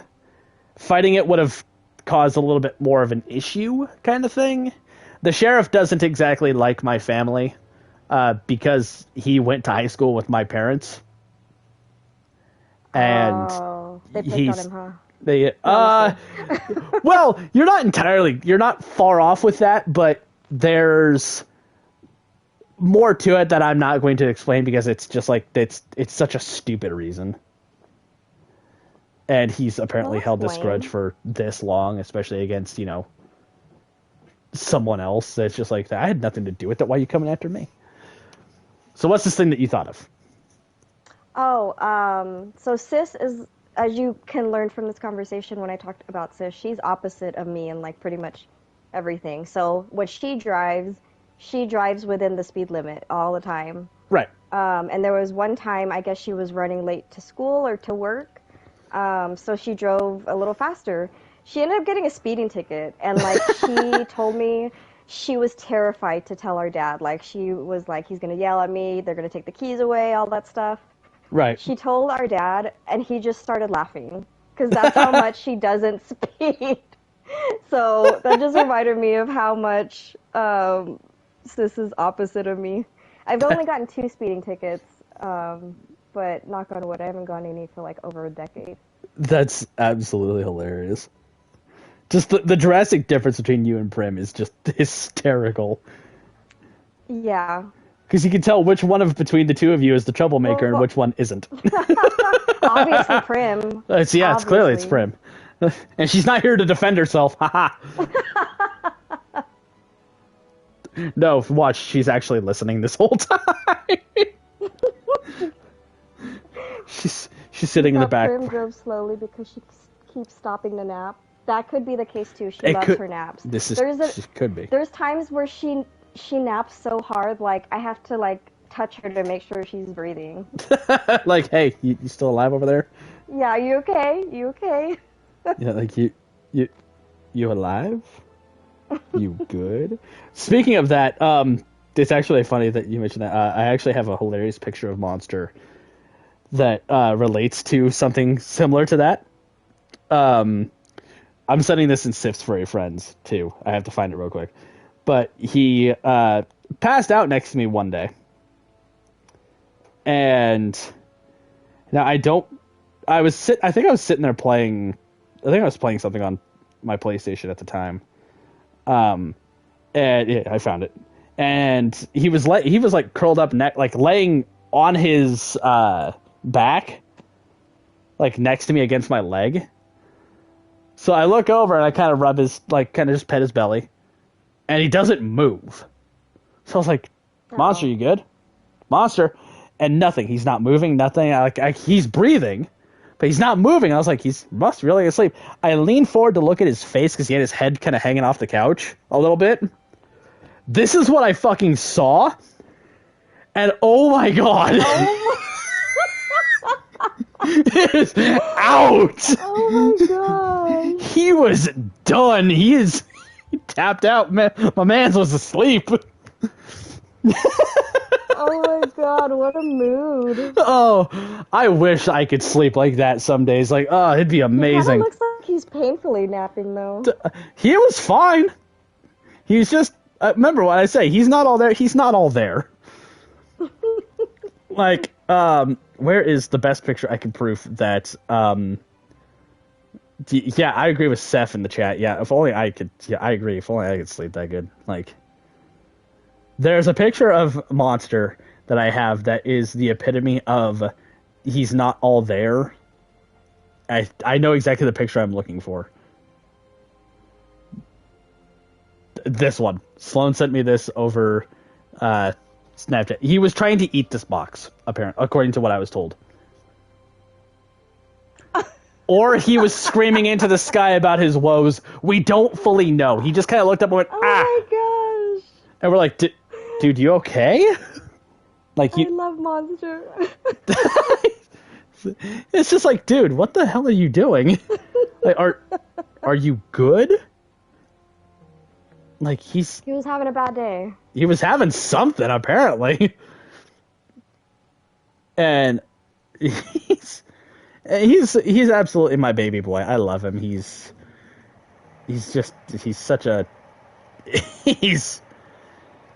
fighting it would have caused a little bit more of an issue kind of thing. The sheriff doesn't exactly like my family because he went to high school with my parents. And they picked on him, huh? Well, you're not far off with that, but there's more to it that I'm not going to explain because it's just like it's such a stupid reason. And he's apparently held this grudge for this long, especially against, someone else. It's just like, I had nothing to do with it. Why are you coming after me? So what's this thing that you thought of? So Sis is, as you can learn from this conversation when I talked about Sis, she's opposite of me in like pretty much everything. So when she drives, she drives within the speed limit all the time. Right. And there was one time, I guess she was running late to school or to work, so she drove a little faster. She ended up getting a speeding ticket, and like she told me she was terrified to tell our dad. Like she was like, he's gonna yell at me, they're gonna take the keys away, all that stuff. Right. She told our dad, and he just started laughing because that's how much she doesn't speed. So that just reminded me of how much Sis is opposite of me. I've only gotten 2 speeding tickets, but knock on wood, I haven't gotten any for like over a decade. That's absolutely hilarious. Just the drastic difference between you and Prim is just hysterical. Yeah. Because you can tell which one of between the two of you is the troublemaker and Well, which one isn't. Obviously Prim. It's clearly it's Prim. And she's not here to defend herself. Haha. No, watch, she's actually listening this whole time. she's sitting in the back. Prim drove slowly because she keeps stopping to nap. That could be the case too. She loves her naps. It could be. There's times where she naps so hard, like I have to like touch her to make sure she's breathing. Like, hey, you still alive over there? Yeah, you okay? You okay? Yeah, like you alive? You good? Speaking of that, it's actually funny that you mentioned that. I actually have a hilarious picture of Monster that relates to something similar to that. I'm sending this in SIFs for your friends too. I have to find it real quick. But he passed out next to me one day. And now I think I was sitting there playing, I think I was playing something on my PlayStation at the time. And yeah, I found it. And he was like curled up like laying on his back, like next to me against my leg. So I look over and I kind of rub his, like, kind of just pet his belly. And he doesn't move. So I was like, Monster, you good? Monster. And nothing. He's not moving, nothing. He's breathing, but he's not moving. I was like, must really asleep. I leaned forward to look at his face because he had his head kind of hanging off the couch a little bit. This is what I fucking saw. And oh my god. It is out. Oh my god. He was done. He tapped out. Man, my man's was asleep. Oh my god, what a mood. Oh, I wish I could sleep like that some days. Like, oh, it'd be amazing. He looks like he's painfully napping though. He was fine. He's just, remember what I say, he's not all there. He's not all there. Like, where is the best picture I can prove that, yeah, I agree with Seth in the chat. Yeah, if only I could, yeah, I agree. If only I could sleep that good. Like, there's a picture of Monster that I have that is the epitome of he's not all there. I know exactly the picture I'm looking for. This one. Sloan sent me this over Snapchat. He was trying to eat this box, apparently, according to what I was told. Or he was screaming into the sky about his woes. We don't fully know. He just kind of looked up and went, oh my gosh. And we're like, dude, you okay? Like, I love Monster. It's just like, dude, what the hell are you doing? Like, are you good? Like, he was having a bad day. He was having something, apparently. And he's absolutely my baby boy. I love him. He's such a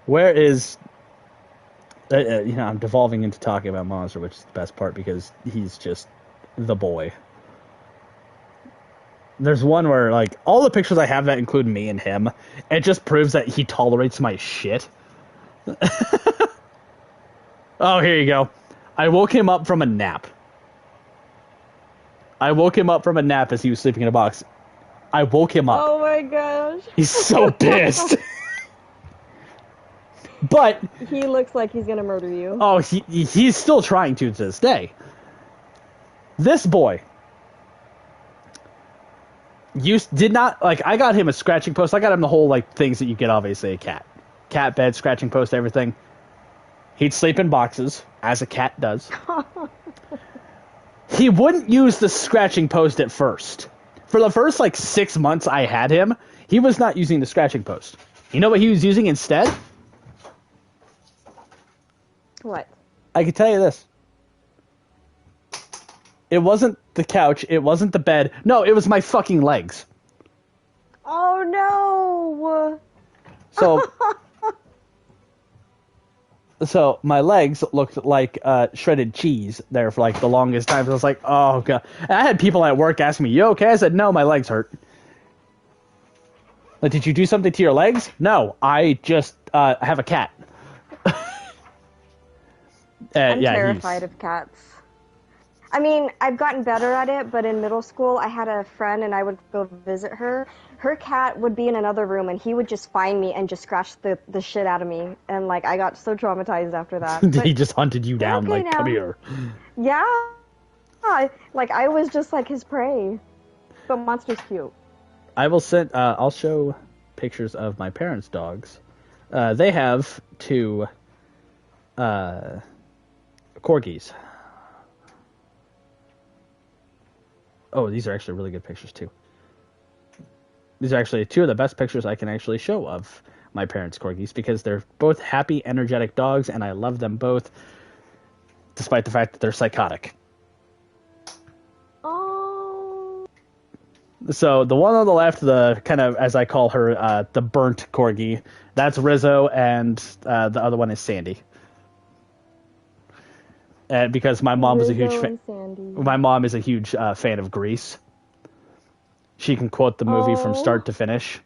where is I'm devolving into talking about Monster, which is the best part because he's just the boy. There's one where, like, all the pictures I have that include me and him, it just proves that he tolerates my shit. Oh, here you go. I woke him up from a nap. As he was sleeping in a box. I woke him up. Oh my gosh. He's so pissed. But he looks like he's gonna murder you. Oh, he's still trying to this day. This boy did not, like, I got him a scratching post. I got him the whole, like, things that you get, obviously, a cat cat bed, scratching post, everything. He'd sleep in boxes, as a cat does. He wouldn't use the scratching post at first. For the first, 6 months I had him, he was not using the scratching post. You know what he was using instead? What? I can tell you this. It wasn't the couch. It wasn't the bed. No, it was my fucking legs. Oh, no! So my legs looked like shredded cheese there for the longest time. So I was like, oh god. And I had people at work ask me, "You okay?" I said, "No, my legs hurt." Like, did you do something to your legs? No, I just have a cat. I'm terrified of cats. I mean, I've gotten better at it, but in middle school, I had a friend and I would go visit her. Her cat would be in another room and he would just find me and just scratch the shit out of me. And, I got so traumatized after that. He just hunted you down, okay come here. Yeah. I was just his prey. But Monster's cute. I will I'll show pictures of my parents' dogs. They have 2 corgis. Oh, these are actually really good pictures, too. These are actually 2 of the best pictures I can actually show of my parents' corgis, because they're both happy, energetic dogs, and I love them both, despite the fact that they're psychotic. Oh. So, the one on the left, the kind of, as I call her, the burnt corgi, that's Rizzo, and the other one is Sandy. Because my mom was a huge fan. My mom is a huge fan of Grease. She can quote the movie from start to finish.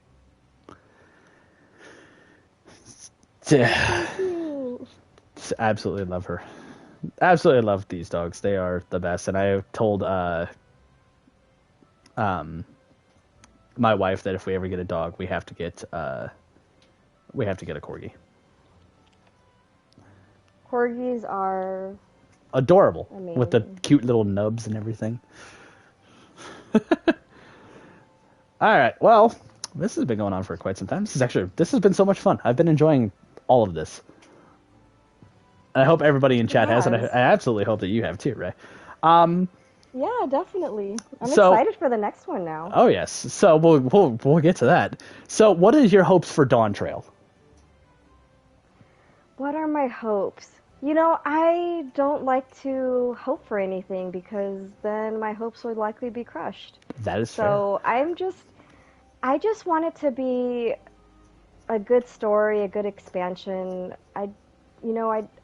Absolutely love her. Absolutely love these dogs. They are the best. And I told my wife that if we ever get a dog, we have to get a corgi. Corgis are adorable. amazing. With the cute little nubs and everything. All right. Well, this has been going on for quite some time. This has been so much fun. I've been enjoying all of this. And I hope everybody in chat has, and I absolutely hope that you have too, Ray. Yeah, definitely. I'm excited for the next one now. Oh yes. So we'll get to that. So, what is your hopes for Dawn Trail? What are my hopes? I don't like to hope for anything because then my hopes would likely be crushed. That is fair. So I just want it to be a good story, a good expansion. I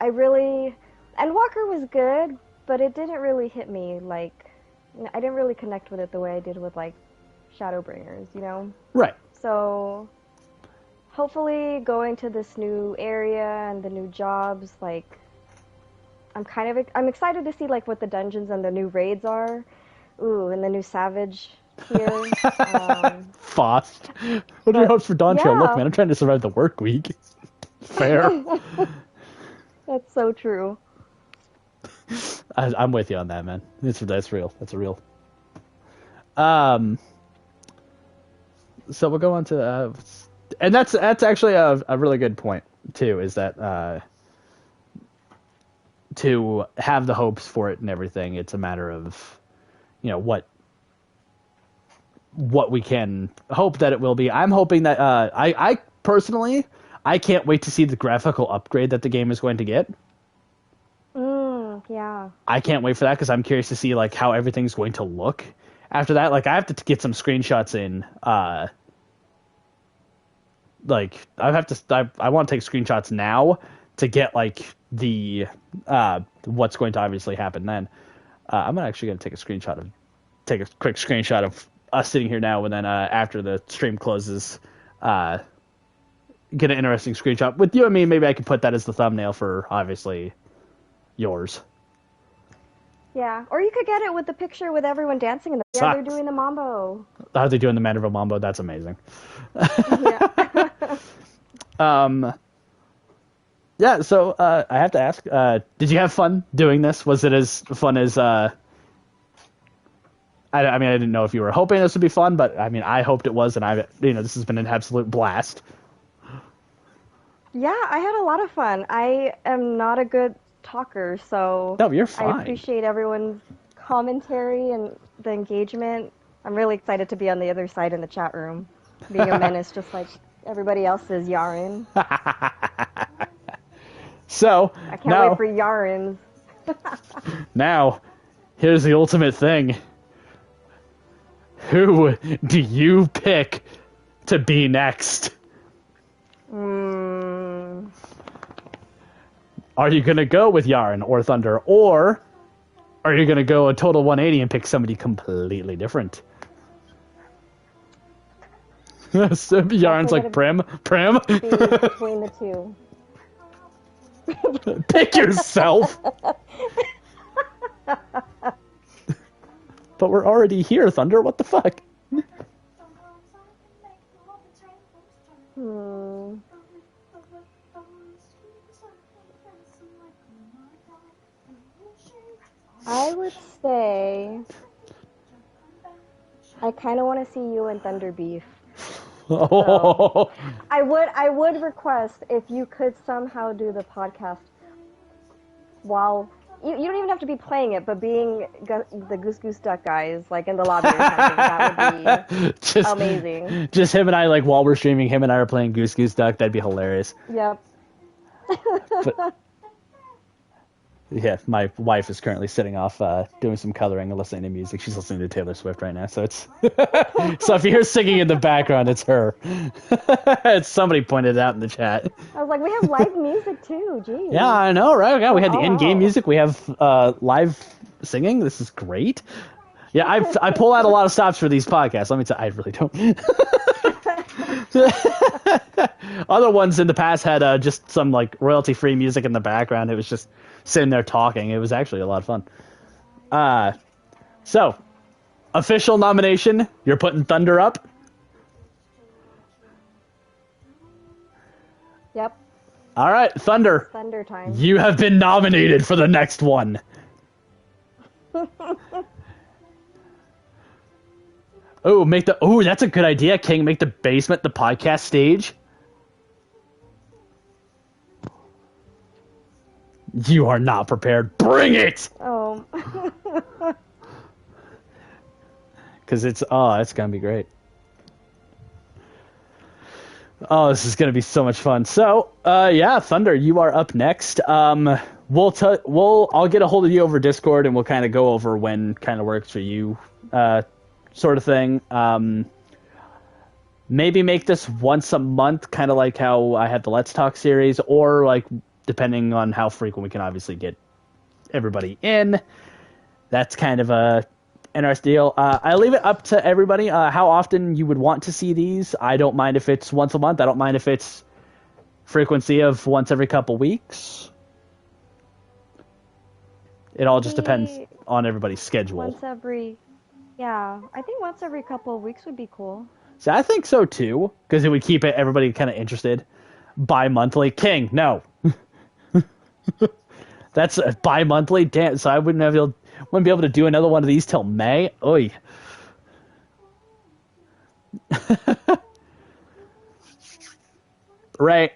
really, and Walker was good, but it didn't really hit me I didn't really connect with it the way I did with Shadowbringers, Right. So hopefully going to this new area and the new jobs, I'm excited to see what the dungeons and the new raids are. Ooh, and the new Savage here. Fost. What are your hopes for Dawn Trail? Look, man, I'm trying to survive the work week. Fair. That's so true. I'm with you on that, man. That's real. That's a real. So we'll go on to, and that's actually a really good point too. Is that to have the hopes for it and everything? It's a matter of, what we can hope that it will be. I'm hoping that I personally, I can't wait to see the graphical upgrade that the game is going to get. Yeah. I can't wait for that because I'm curious to see how everything's going to look after that. I have to get some screenshots in. I want to take screenshots now to get the what's going to obviously happen then. I'm actually going to take a quick screenshot of us sitting here now, and then after the stream closes, get an interesting screenshot with you and me. Maybe I could put that as the thumbnail for obviously yours. Yeah, or you could get it with the picture with everyone dancing in the. Yeah, they're doing the mambo. Are they doing the Manderville Mambo? That's amazing. Yeah. Yeah. So I have to ask: did you have fun doing this? Was it as fun as? I didn't know if you were hoping this would be fun, but I hoped it was, and this has been an absolute blast. Yeah, I had a lot of fun. I am not a good talker, so No, you're I fine. appreciate everyone's commentary and the engagement. I'm really excited to be on the other side in the chat room, being a menace just like everybody else is, Yaren. So, I can't wait for Yarens. now, here's the ultimate thing. Who do you pick to be next? Are you going to go with Yaren or Thunder, or are you going to go a total 180 and pick somebody completely different? So Yaren's like, Prim? Be between the two. Pick yourself! But we're already here, Thunder. What the fuck? I would say I kind of want to see you and Thunder beef. So, I would request if you could somehow do the podcast while you don't even have to be playing it, but being the Goose Goose Duck guys, like in the lobby or something, that would be amazing. Just him and I, like while we're streaming, him and I are playing Goose Goose Duck. That'd be hilarious. Yep. But, yeah, my wife is currently sitting off doing some coloring and listening to music. She's listening to Taylor Swift right now, so it's so if you hear singing in the background, it's her. Somebody pointed it out in the chat. I was like, we have live music too. Geez. Yeah, I know, right? Yeah, we had the in-game music. We have live singing. This is great. Yeah, I pull out a lot of stops for these podcasts. Let me tell you, I really don't. Other ones in the past had just some like royalty-free music in the background. It was just sitting there talking. It was actually a lot of fun. So, official nomination. You're putting Thunder up. Yep. All right, Thunder. Thunder time. You have been nominated for the next one. Oh, that's a good idea, King. Make the basement the podcast stage. You are not prepared. Bring it! Oh. Because it's gonna be great. Oh, this is gonna be so much fun. So, yeah, Thunder, you are up next. I'll get a hold of you over Discord, and we'll kind of go over when kind of works for you, sort of thing. Maybe make this once a month, kind of like how I had the Let's Talk series, or like depending on how frequent we can obviously get everybody in. That's kind of a interesting deal. I leave it up to everybody how often you would want to see these. I don't mind if it's once a month. I don't mind if it's frequency of once every couple weeks. It all just depends on everybody's schedule. I think once every couple of weeks would be cool. So I think so too, because it would keep everybody kind of interested. Bi-monthly. King, no. That's a bi-monthly. Damn, so I wouldn't be able to do another one of these till May. Oy. Ray,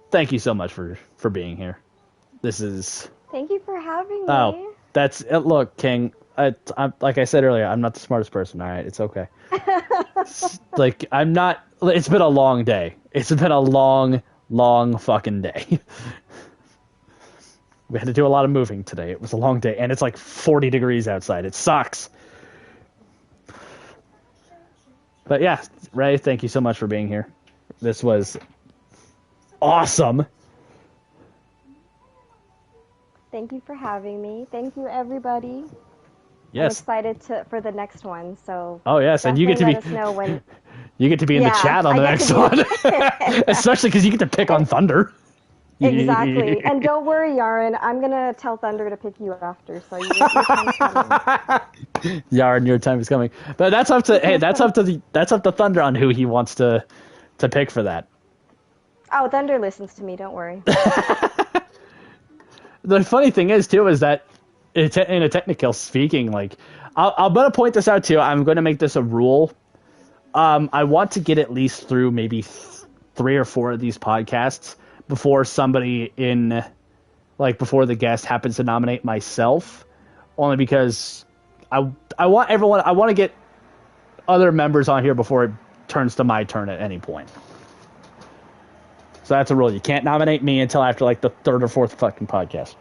thank you so much for being here. This is... Thank you for having me. Oh, that's... Look, King, I'm, like I said earlier, I'm not the smartest person, all right? It's okay. I'm not... It's been a long day. It's been a long fucking day. We had to do a lot of moving today. It was a long day, and it's like 40 degrees outside. It sucks. But yeah, Ray, thank you so much for being here. This was awesome. Thank you for having me. Thank you, everybody. Yes. I'm excited for the next one. So. Oh yes, and you get to let us know when. You get to be in the chat on the next one, especially because you get to pick on Thunder. Exactly. And don't worry, Yaren. I'm going to tell Thunder to pick you after. So your time's coming. Yaren, your time is coming. But that's up to Thunder on who he wants to pick for that. Oh, Thunder listens to me. Don't worry. The funny thing is too is that in a technical speaking, like I'm going to point this out too. I'm going to make this a rule. I want to get at least through maybe 3 or 4 of these podcasts before somebody before the guest happens to nominate myself, only because I want to get other members on here before it turns to my turn at any point. So that's a rule. You can't nominate me until after like the 3rd or 4th fucking podcast.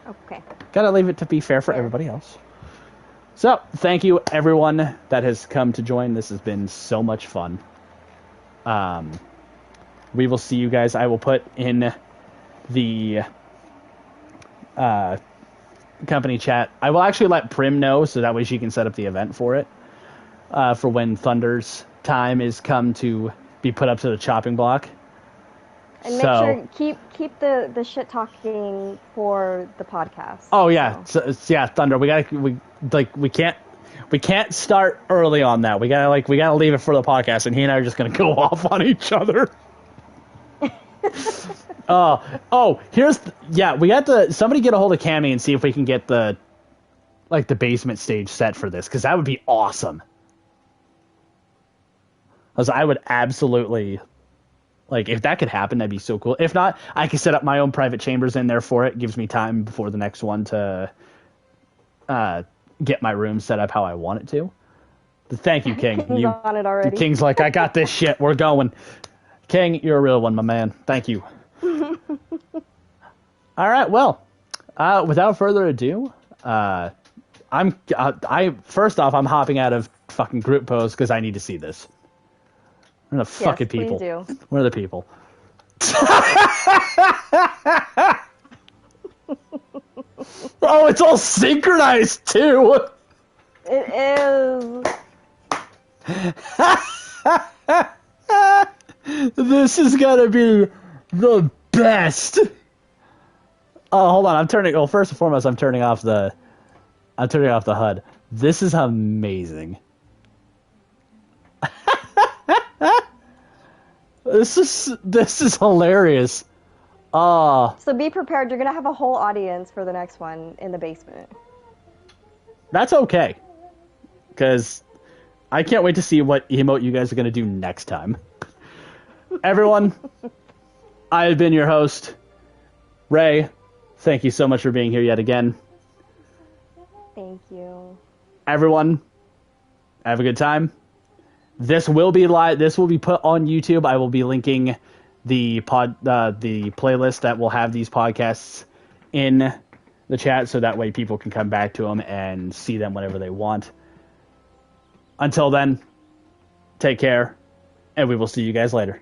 Okay. Gotta leave it to be fair for everybody else. So, thank you everyone that has come to join. This has been so much fun. We will see you guys. I will put in the company chat. I will actually let Prim know so that way she can set up the event for it. For when Thunder's time is come to be put up to the chopping block. And make sure keep the shit talking for the podcast. Oh yeah, so, Thunder. We can't start early on that. We gotta leave it for the podcast, and he and I are just gonna go off on each other. We got to somebody get a hold of Cammy and see if we can get the basement stage set for this, because that would be awesome. Because I would absolutely. If that could happen, that'd be so cool. If not, I can set up my own private chambers in there for it. Gives me time before the next one to get my room set up how I want it to. But thank you, King. King's on it already. King's like, I got this shit. We're going. King, you're a real one, my man. Thank you. All right, well, without further ado, first off, I'm hopping out of fucking group pose because I need to see this. Where are the fucking people? Do. Where are the people? Oh, it's all synchronized too. It is. This is gonna be the best. Oh, hold on. First and foremost, I'm turning off the HUD. This is amazing. This is hilarious. So be prepared. You're gonna have a whole audience for the next one in the basement. That's okay, because I can't wait to see what emote you guys are gonna do next time. Everyone, I have been your host, Ray. Thank you so much for being here yet again. Thank you. Everyone, have a good time. This will be live. This will be put on YouTube. I will be linking the playlist that will have these podcasts in the chat, so that way people can come back to them and see them whenever they want. Until then, take care, and we will see you guys later.